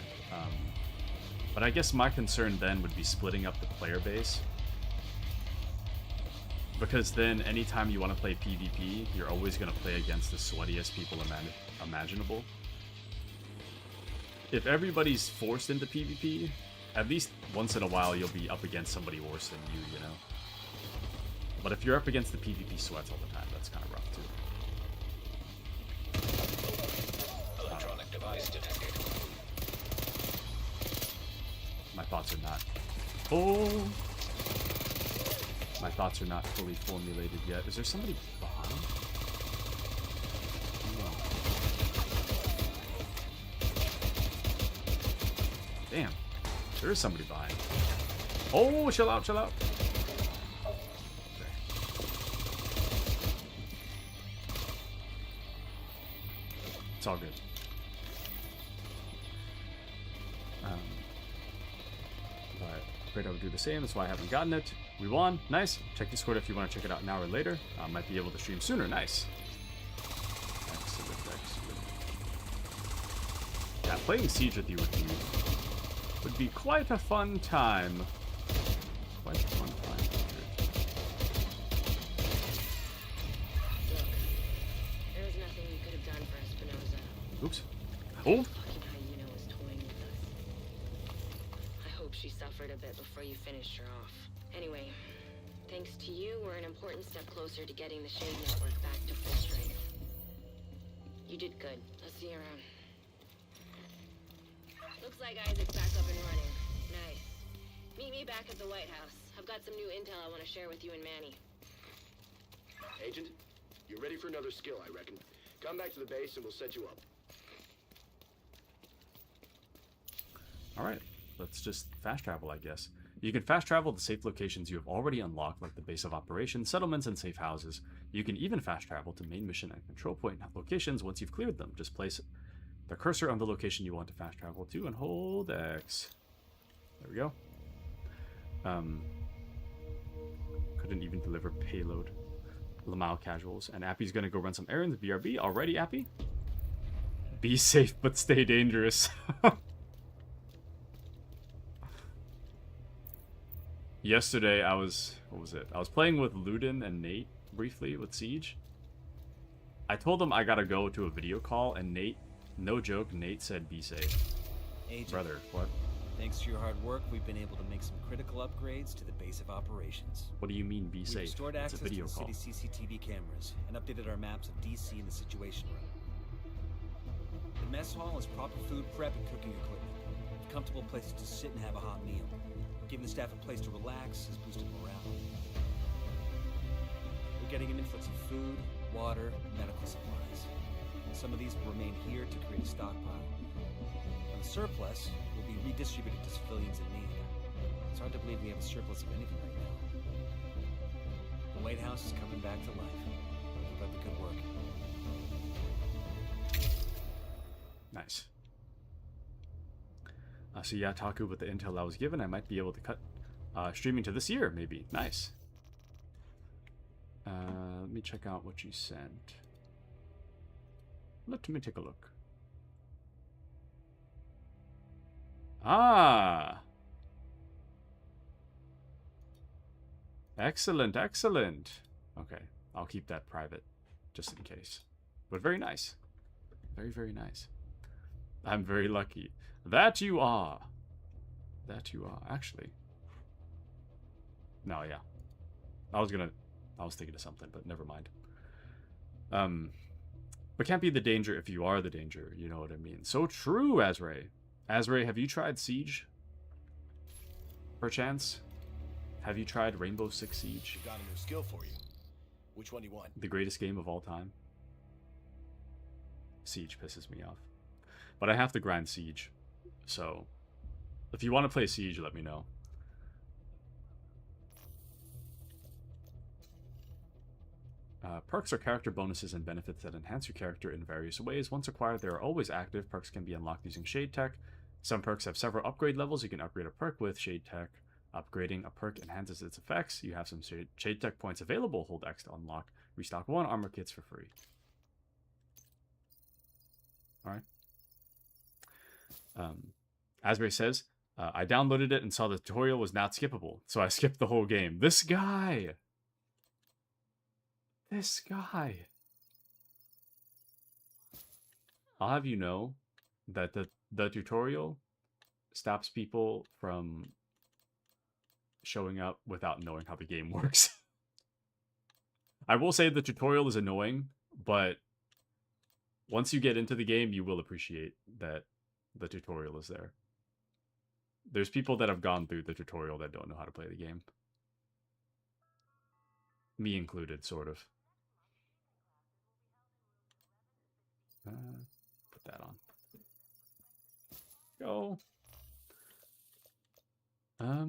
But I guess my concern then would be splitting up the player base. Because then anytime you want to play PvP, you're always going to play against the sweatiest people imaginable. If everybody's forced into PvP, at least once in a while you'll be up against somebody worse than you know? But if you're up against the PvP sweats all the time, that's kind of rough too. Electronic device detected. My thoughts are not Oh! My thoughts are not fully formulated yet. Is there somebody behind? No. Damn. There is somebody behind. Oh, chill out, chill out. It's all good. But afraid I would do the same. That's why I haven't gotten it. We won. Nice. Check Discord if you want to check it out an hour later. Might be able to stream sooner. Nice. Excellent, excellent. Yeah, playing Siege with you would be quite a fun time. Quite a fun time. There was nothing you could have done for Espinosa. Oops. Oh! Fucking hyena was toying with us. I hope she suffered a bit before you finished her off. Anyway, thanks to you, we're an important step closer to getting the Shade Network back to full strength. You did good. I'll see you around. Looks like Isaac's back up and running. Nice. Meet me back at the White House. I've got some new intel I want to share with you and Manny. Agent, you're ready for another skill, I reckon. Come back to the base and we'll set you up. Alright, let's just fast travel, I guess. You can fast travel to safe locations you have already unlocked, like the base of operations, settlements, and safe houses. You can even fast travel to main mission and control point locations once you've cleared them. Just place the cursor on the location you want to fast travel to and hold X. There we go. Couldn't even deliver payload. Lamau casuals. And Appy's gonna go run some errands. BRB. Already, Appy? Be safe, but stay dangerous. Yesterday, I was... What was it? I was playing with Ludin and Nate, briefly, with Siege. I told them I gotta go to a video call, and Nate... No joke, Nate said, be safe. Agent, Brother, what? thanks to your hard work, we've been able to make some critical upgrades to the base of operations. What do you mean, be We safe? restored It's access a video to the call. city's CCTV cameras and updated our maps of DC and the Situation Room. The mess hall has proper food prep and cooking equipment, comfortable places to sit and have a hot meal. Giving the staff a place to relax has boosted morale. We're getting an influx of food, water, and medical supplies. Some of these will remain here to create a stockpile. And the surplus will be redistributed to civilians in need. It's hard to believe we have a surplus of anything right now. The White House is coming back to life. Keep up the good work. Nice. So yeah, Taku, with the intel I was given, I might be able to cut streaming to this year, maybe. Nice. Let me check out what you sent. Let me take a look. Ah! Excellent, excellent. Okay, I'll keep that private, just in case. But very nice. Very, very nice. I'm very lucky. That you are. That you are. Actually. No, yeah. I was thinking of something, but never mind. But can't be the danger if you are the danger. You know what I mean? So true, Azray. Azray, have you tried Siege? Perchance? Have you tried Rainbow Six Siege? We got a new skill for you. Which one do you want? The greatest game of all time. Siege pisses me off. But I have to grind Siege. So, if you want to play Siege, let me know. Perks are character bonuses and benefits that enhance your character in various ways. Once acquired, they are always active. Perks can be unlocked using Shade Tech. Some perks have several upgrade levels. You can upgrade a perk with Shade Tech. Upgrading a perk enhances its effects. You have some Shade Tech points available. Hold X to unlock. Restock 1 armor kits for free. Alright. Asbury says, I downloaded it and saw the tutorial was not skippable, so I skipped the whole game. This guy! This guy! I'll have you know that the tutorial stops people from showing up without knowing how the game works. I will say the tutorial is annoying, but once you get into the game, you will appreciate that the tutorial is there. There's people that have gone through the tutorial that don't know how to play the game. Me included, sort of. Put that on. Go. I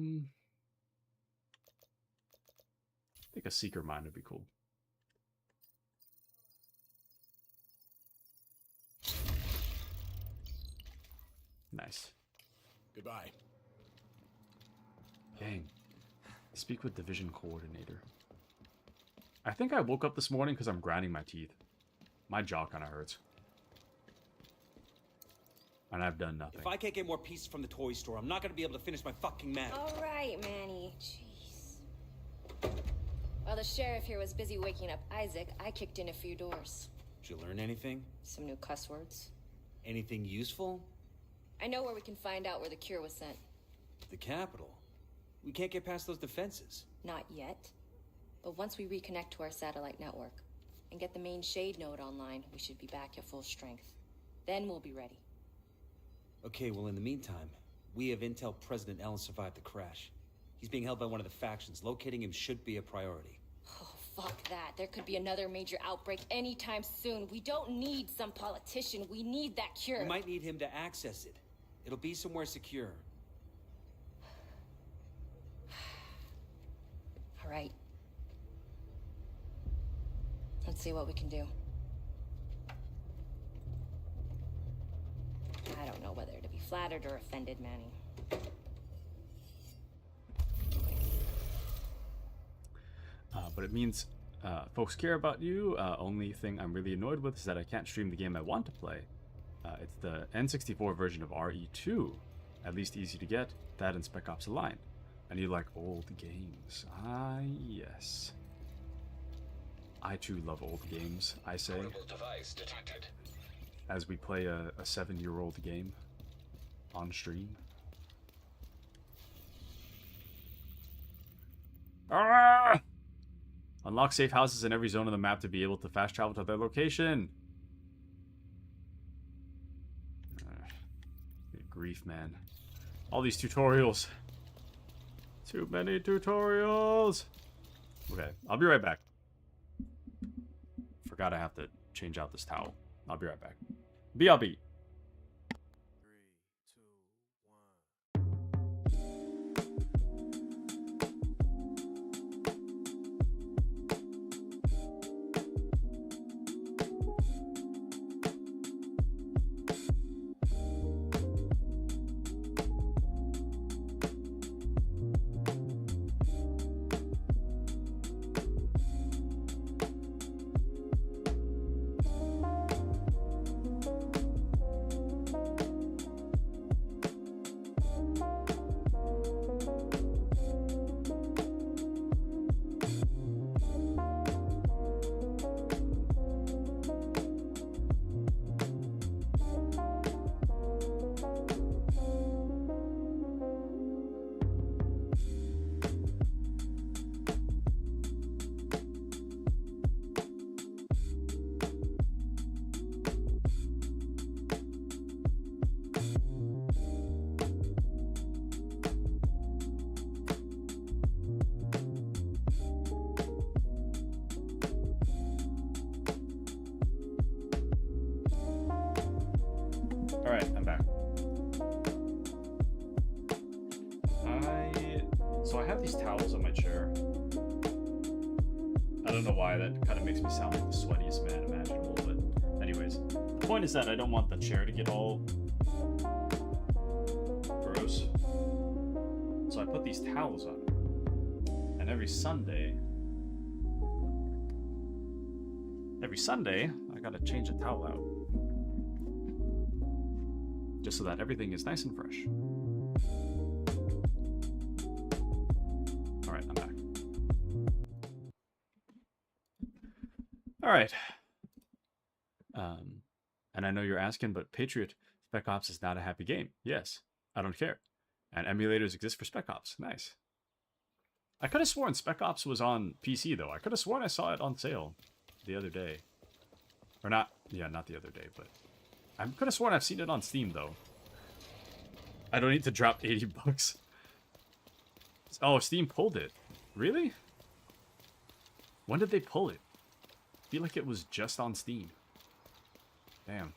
think a seeker mine would be cool. Nice. Goodbye. Dang. Speak with division coordinator. I think I woke up this morning because I'm grinding my teeth. My jaw kind of hurts. And I've done nothing. If I can't get more pieces from the toy store, I'm not gonna be able to finish my fucking map. All right, Manny. Jeez. While the sheriff here was busy waking up Isaac, I kicked in a few doors. Did you learn anything? Some new cuss words. Anything useful? I know where we can find out where the cure was sent. The capital. We can't get past those defenses. Not yet. But once we reconnect to our satellite network and get the main shade node online, we should be back at full strength. Then we'll be ready. Okay, well in the meantime, we have intel President Allen survived the crash. He's being held by one of the factions. Locating him should be a priority. Oh, fuck that. There could be another major outbreak anytime soon. We don't need some politician. We need that cure. We might need him to access it. It'll be somewhere secure. All right. Let's see what we can do. I don't know whether to be flattered or offended, Manny. But it means folks care about you. Only thing I'm really annoyed with is that I can't stream the game I want to play. It's the N64 version of RE2. At least easy to get. That and Spec Ops Align. I need like old games. Ah, yes. I too love old games, I say. Device detected. As we play a 7-year-old game on stream. Ah! Unlock safe houses in every zone of the map to be able to fast travel to their location. Good grief, man. All these tutorials. Too many tutorials. Okay, I'll be right back. Forgot I have to change out this towel. I'll be right back. BRB. Alright, I'm back. So I have these towels on my chair. I don't know why that kind of makes me sound like the sweatiest man imaginable, but anyways. The point is that I don't want the chair to get all gross. So I put these towels on. And every Sunday, I gotta change the towel out. Just so that everything is nice and fresh. Alright, I'm back. Alright. And I know you're asking, but Patriot Spec Ops is not a happy game. Yes, I don't care. And emulators exist for Spec Ops. Nice. I could have sworn Spec Ops was on PC, though. I could have sworn I saw it on sale the other day. Or not, yeah, not the other day, but... I could have sworn I've seen it on Steam, though. I don't need to drop 80 bucks. Oh, Steam pulled it. Really? When did they pull it? I feel like it was just on Steam. Damn.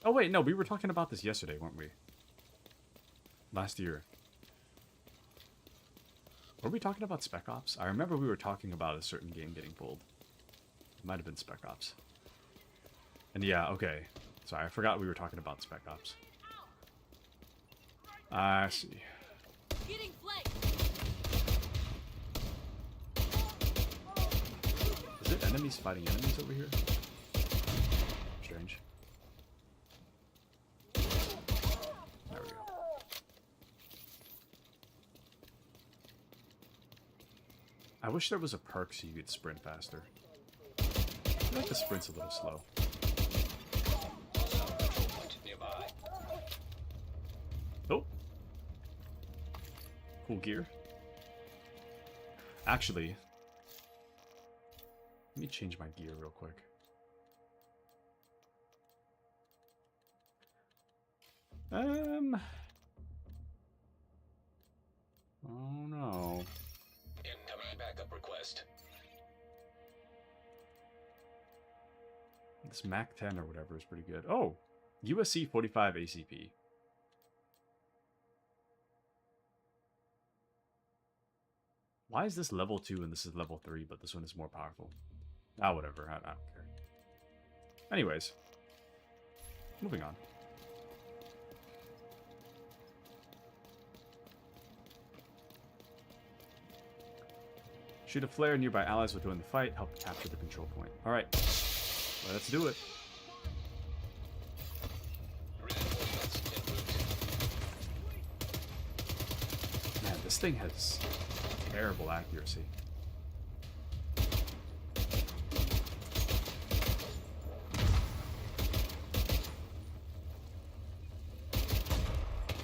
Oh wait, no, we were talking about this yesterday, weren't we? Last year. Were we talking about Spec Ops? I remember we were talking about a certain game getting pulled. It might have been Spec Ops. And yeah, okay. Sorry, I forgot we were talking about Spec Ops. I see. Getting flanked. Is it enemies fighting enemies over here? Strange. There we go. I wish there was a perk so you could sprint faster. I feel like the sprint's a little slow. Oh. Cool gear. Actually, let me change my gear real quick. Oh no. Incoming backup request. This Mac 10 or whatever is pretty good. Oh, USC 45 ACP. Why is this level 2 and this is level 3, but this one is more powerful? Ah, whatever. I don't care. Anyways, moving on. Shoot a flare nearby allies within the fight. Help capture the control point. All right, let's do it. Man, this thing has terrible accuracy.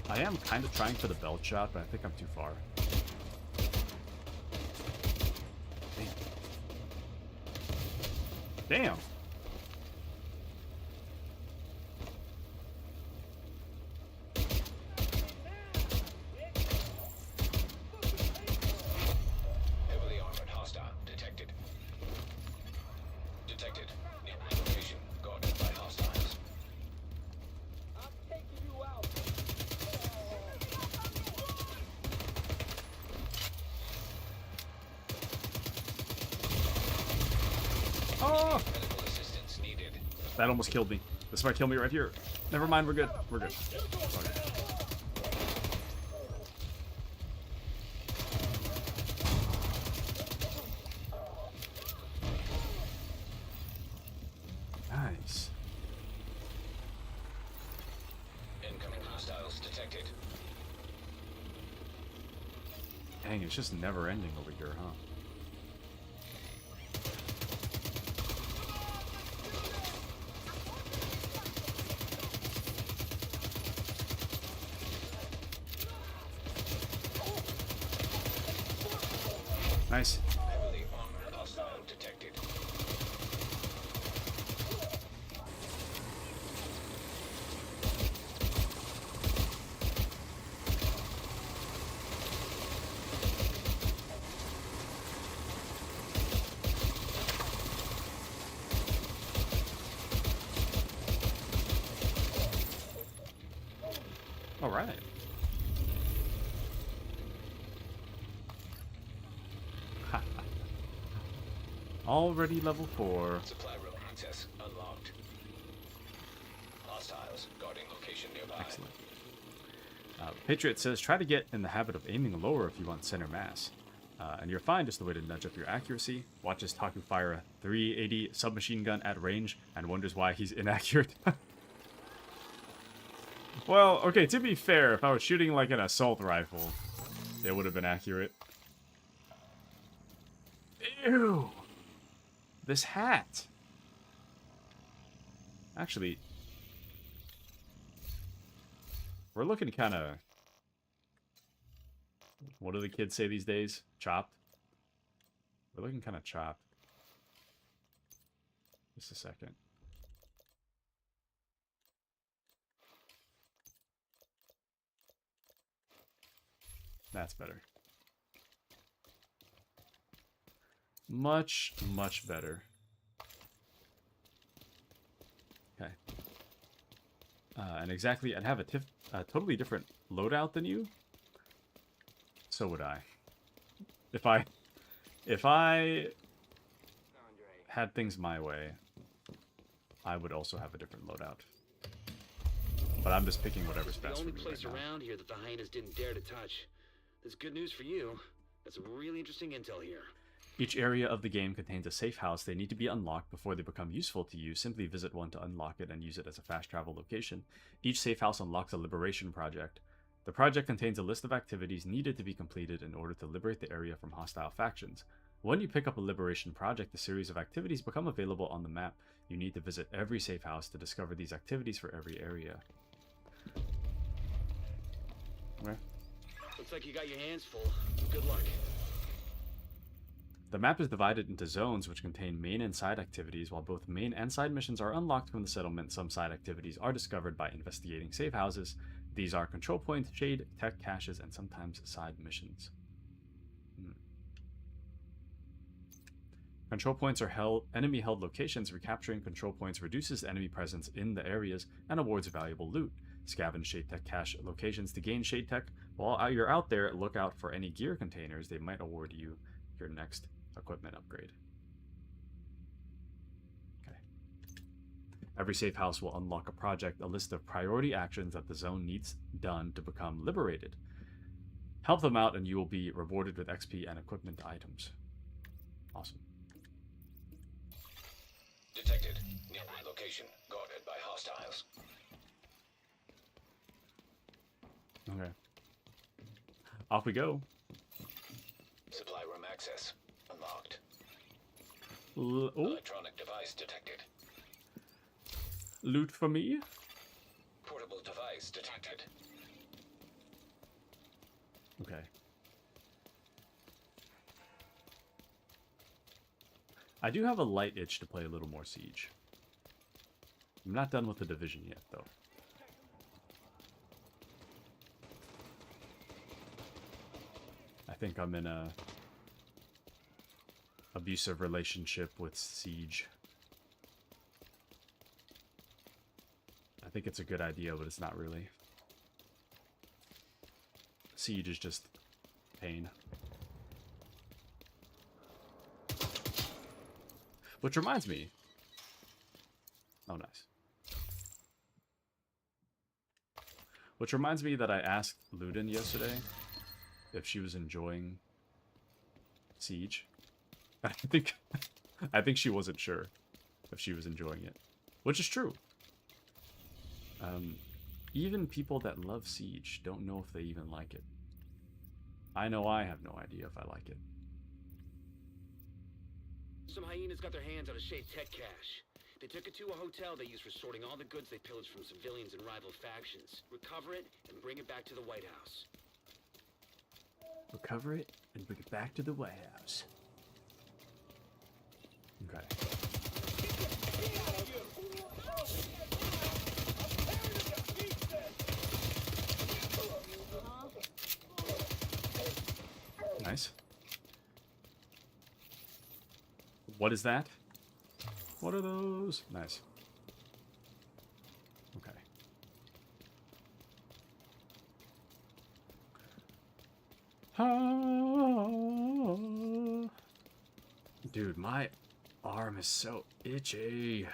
I am kind of trying for the belt shot, but I think I'm too far. Damn. Heavily armored hostile detected. Detected. Nearby location guarded by hostiles. I'm taking you out. Oh! Medical assistance needed. That almost killed me. This might kill me right here. Never mind, we're good. We're good. Okay. Nice. Incoming hostiles detected. Dang, it's just never ending over here, huh? Nice. Heavily armored hostile detected. All right. Already level 4. Supply room access unlocked. Hostiles guarding location nearby. Excellent. Patriot says, try to get in the habit of aiming lower if you want center mass. And you're fine, just the way to nudge up your accuracy. Watches Taku fire a 380 submachine gun at range and wonders why he's inaccurate. Well, okay, to be fair, if I was shooting like an assault rifle, it would have been accurate. Ew! This hat! Actually, we're looking kind of... What do the kids say these days? Chopped? We're looking kind of chopped. Just a second. That's better. Much, much better. Okay. And exactly, I'd have a totally different loadout than you. So would I. If I had things my way, I would also have a different loadout. But I'm just picking whatever's best the for only me place right now. around here that the hyenas didn't dare to touch. That's good news for you. That's some really interesting intel here. Each area of the game contains a safe house. They need to be unlocked before they become useful to you. Simply visit one to unlock it and use it as a fast travel location. Each safe house unlocks a liberation project. The project contains a list of activities needed to be completed in order to liberate the area from hostile factions. When you pick up a liberation project, a series of activities become available on the map. You need to visit every safe house to discover these activities for every area. Okay. Looks like you got your hands full. Good luck. The map is divided into zones which contain main and side activities. While both main and side missions are unlocked from the settlement, some side activities are discovered by investigating safe houses. These are control points, shade, tech caches, and sometimes side missions. Control points are enemy-held locations. Recapturing control points reduces enemy presence in the areas and awards valuable loot. Scavenge shade tech cache locations to gain shade tech. While you're out there, look out for any gear containers. They might award you your next equipment upgrade. Okay. Every safe house will unlock a project, a list of priority actions that the zone needs done to become liberated. Help them out and you will be rewarded with XP and equipment items. Awesome. Detected. Nearby location. Guarded by hostiles. Okay. Off we go. Supply room access. Unlocked. Oh, Electronic device detected. loot for me. Portable device detected. Okay. I do have a light itch to play a little more Siege. I'm not done with the Division yet, though. I think I'm in a abusive relationship with Siege. I think it's a good idea, but it's not really. Siege is just pain. Which reminds me. Oh, nice. Which reminds me that I asked Luden yesterday if she was enjoying Siege. I think she wasn't sure if she was enjoying it, which is true. Even people that love Siege don't know if they even like it. I know I have no idea if I like it. Some hyenas got their hands on a shade tech cache. They took it to a hotel they used for sorting all the goods they pillaged from civilians and rival factions. Recover it and bring it back to the White House. Recover it and bring it back to the White House. Okay. Nice. What is that? What are those? Nice. Okay. Dude, my arm is so itchy.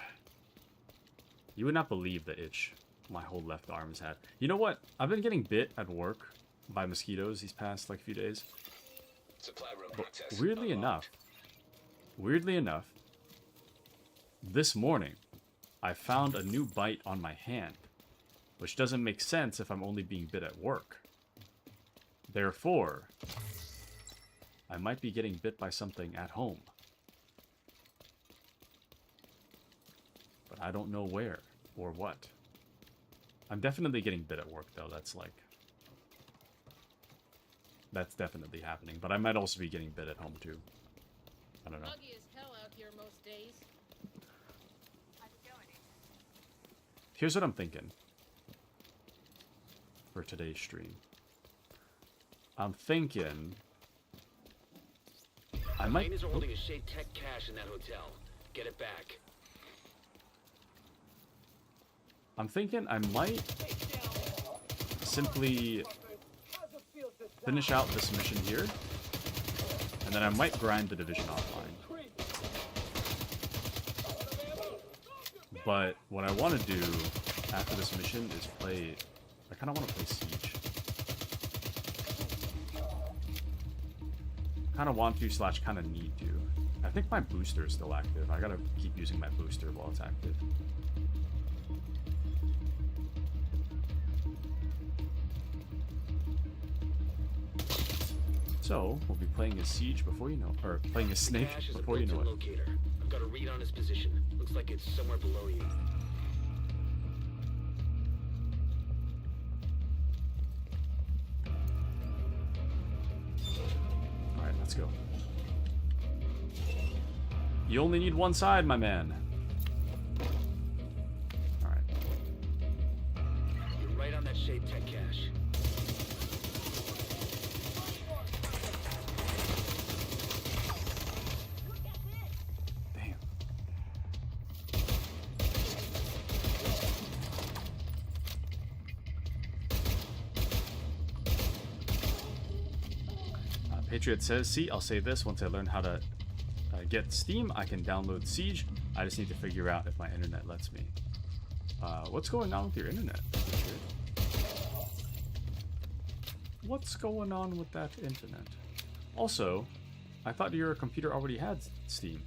You would not believe the itch my whole left arm has had. You know what? I've been getting bit at work by mosquitoes these past like few days. Supply room But access. weirdly unlocked. enough, this morning I found a new bite on my hand, which doesn't make sense if I'm only being bit at work. Therefore, I might be getting bit by something at home. But I don't know where or what. I'm definitely getting bit at work, though. That's definitely happening. But I might also be getting bit at home, too. I don't know. Muggy as hell out here most days. Here's what I'm thinking for today's stream. I'm thinking I might. Miners are holding a Shade Tech cache in that hotel. Get it back. I'm thinking I might simply finish out this mission here, and then I might grind the division offline. But what I want to do after this mission is play. I kind of want to play Siege. Kind of want to / kind of need to. I think my booster is still active. I gotta keep using my booster while it's active. So we'll be playing as Siege before you know, or playing as Snake before you know it. Locator. I've got a read on his position. Looks like it's somewhere below you. Alright, let's go. You only need one side, my man. Alright. You're right on that Shade Tech cache. Damn. Patriot says, see, I'll say this once I learn how to get Steam, I can download Siege. I just need to figure out if my internet lets me. What's going on with your internet, Patriot? What's going on with that internet? Also, I thought your computer already had Steam.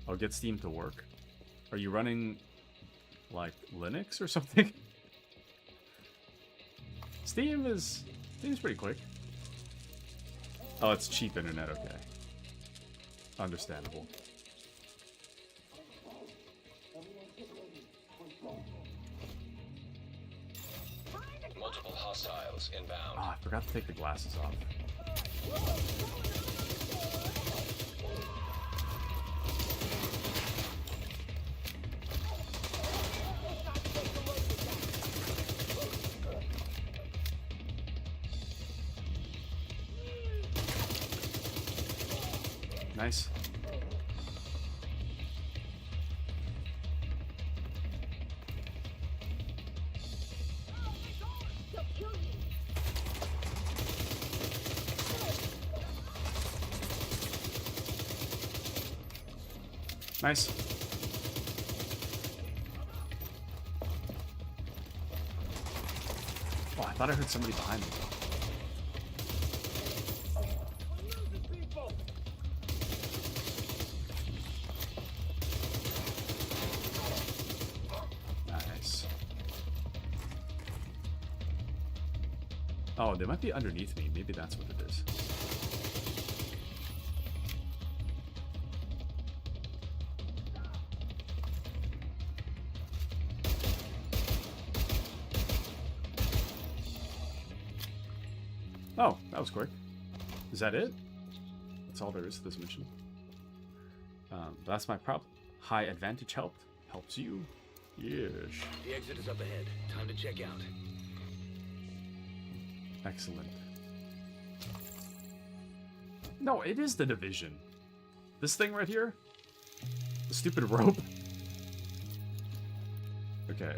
I'll get Steam to work. Are you running, like, Linux or something? Steam's pretty quick. Oh, it's cheap internet, okay. Understandable. Multiple hostiles inbound. Ah, I forgot to take the glasses off. Nice. Nice. Oh, I thought I heard somebody behind me. Nice. Oh, they might be underneath me. Maybe that's what it is. Oh, that was quick. Is that it? That's all there is to this mission. That's my problem. High advantage helps you. Yes. The exit is up ahead. Time to check out. Excellent. No, it is the division. This thing right here? The stupid rope? Okay.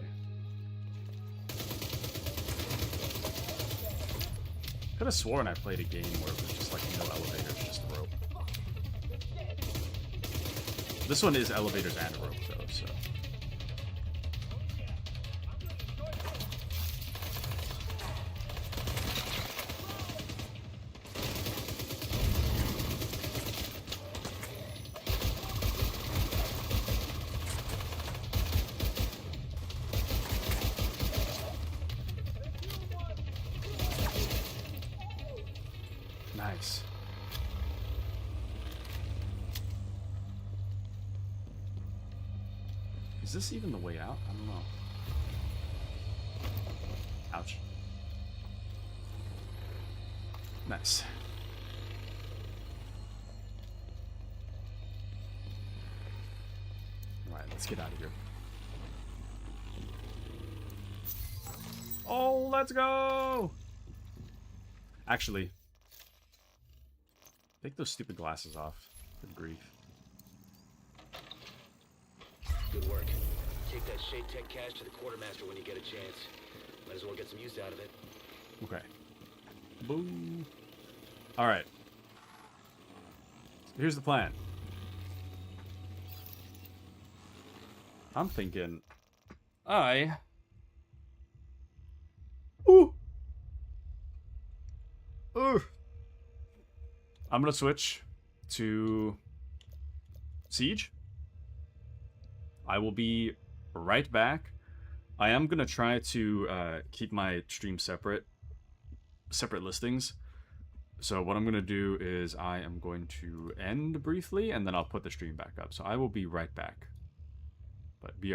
Could have sworn I played a game where it was just like no elevators, just a rope. This one is elevators and a rope though, so. Nice. Is this even the way out? I don't know. Ouch. Nice. Alright, let's get out of here. Oh, let's go! Actually, take those stupid glasses off. Good grief. Good work. Take that Shade Tech cash to the quartermaster when you get a chance. Might as well get some use out of it. Okay. Boo. Alright. Here's the plan. I'm thinking... Ooh! Ooh! I'm gonna switch to... Siege. I will be right back. I am gonna try to keep my stream separate listings. So what I'm gonna do is I am going to end briefly, and then I'll put the stream back up. So I will be right back. But BRB.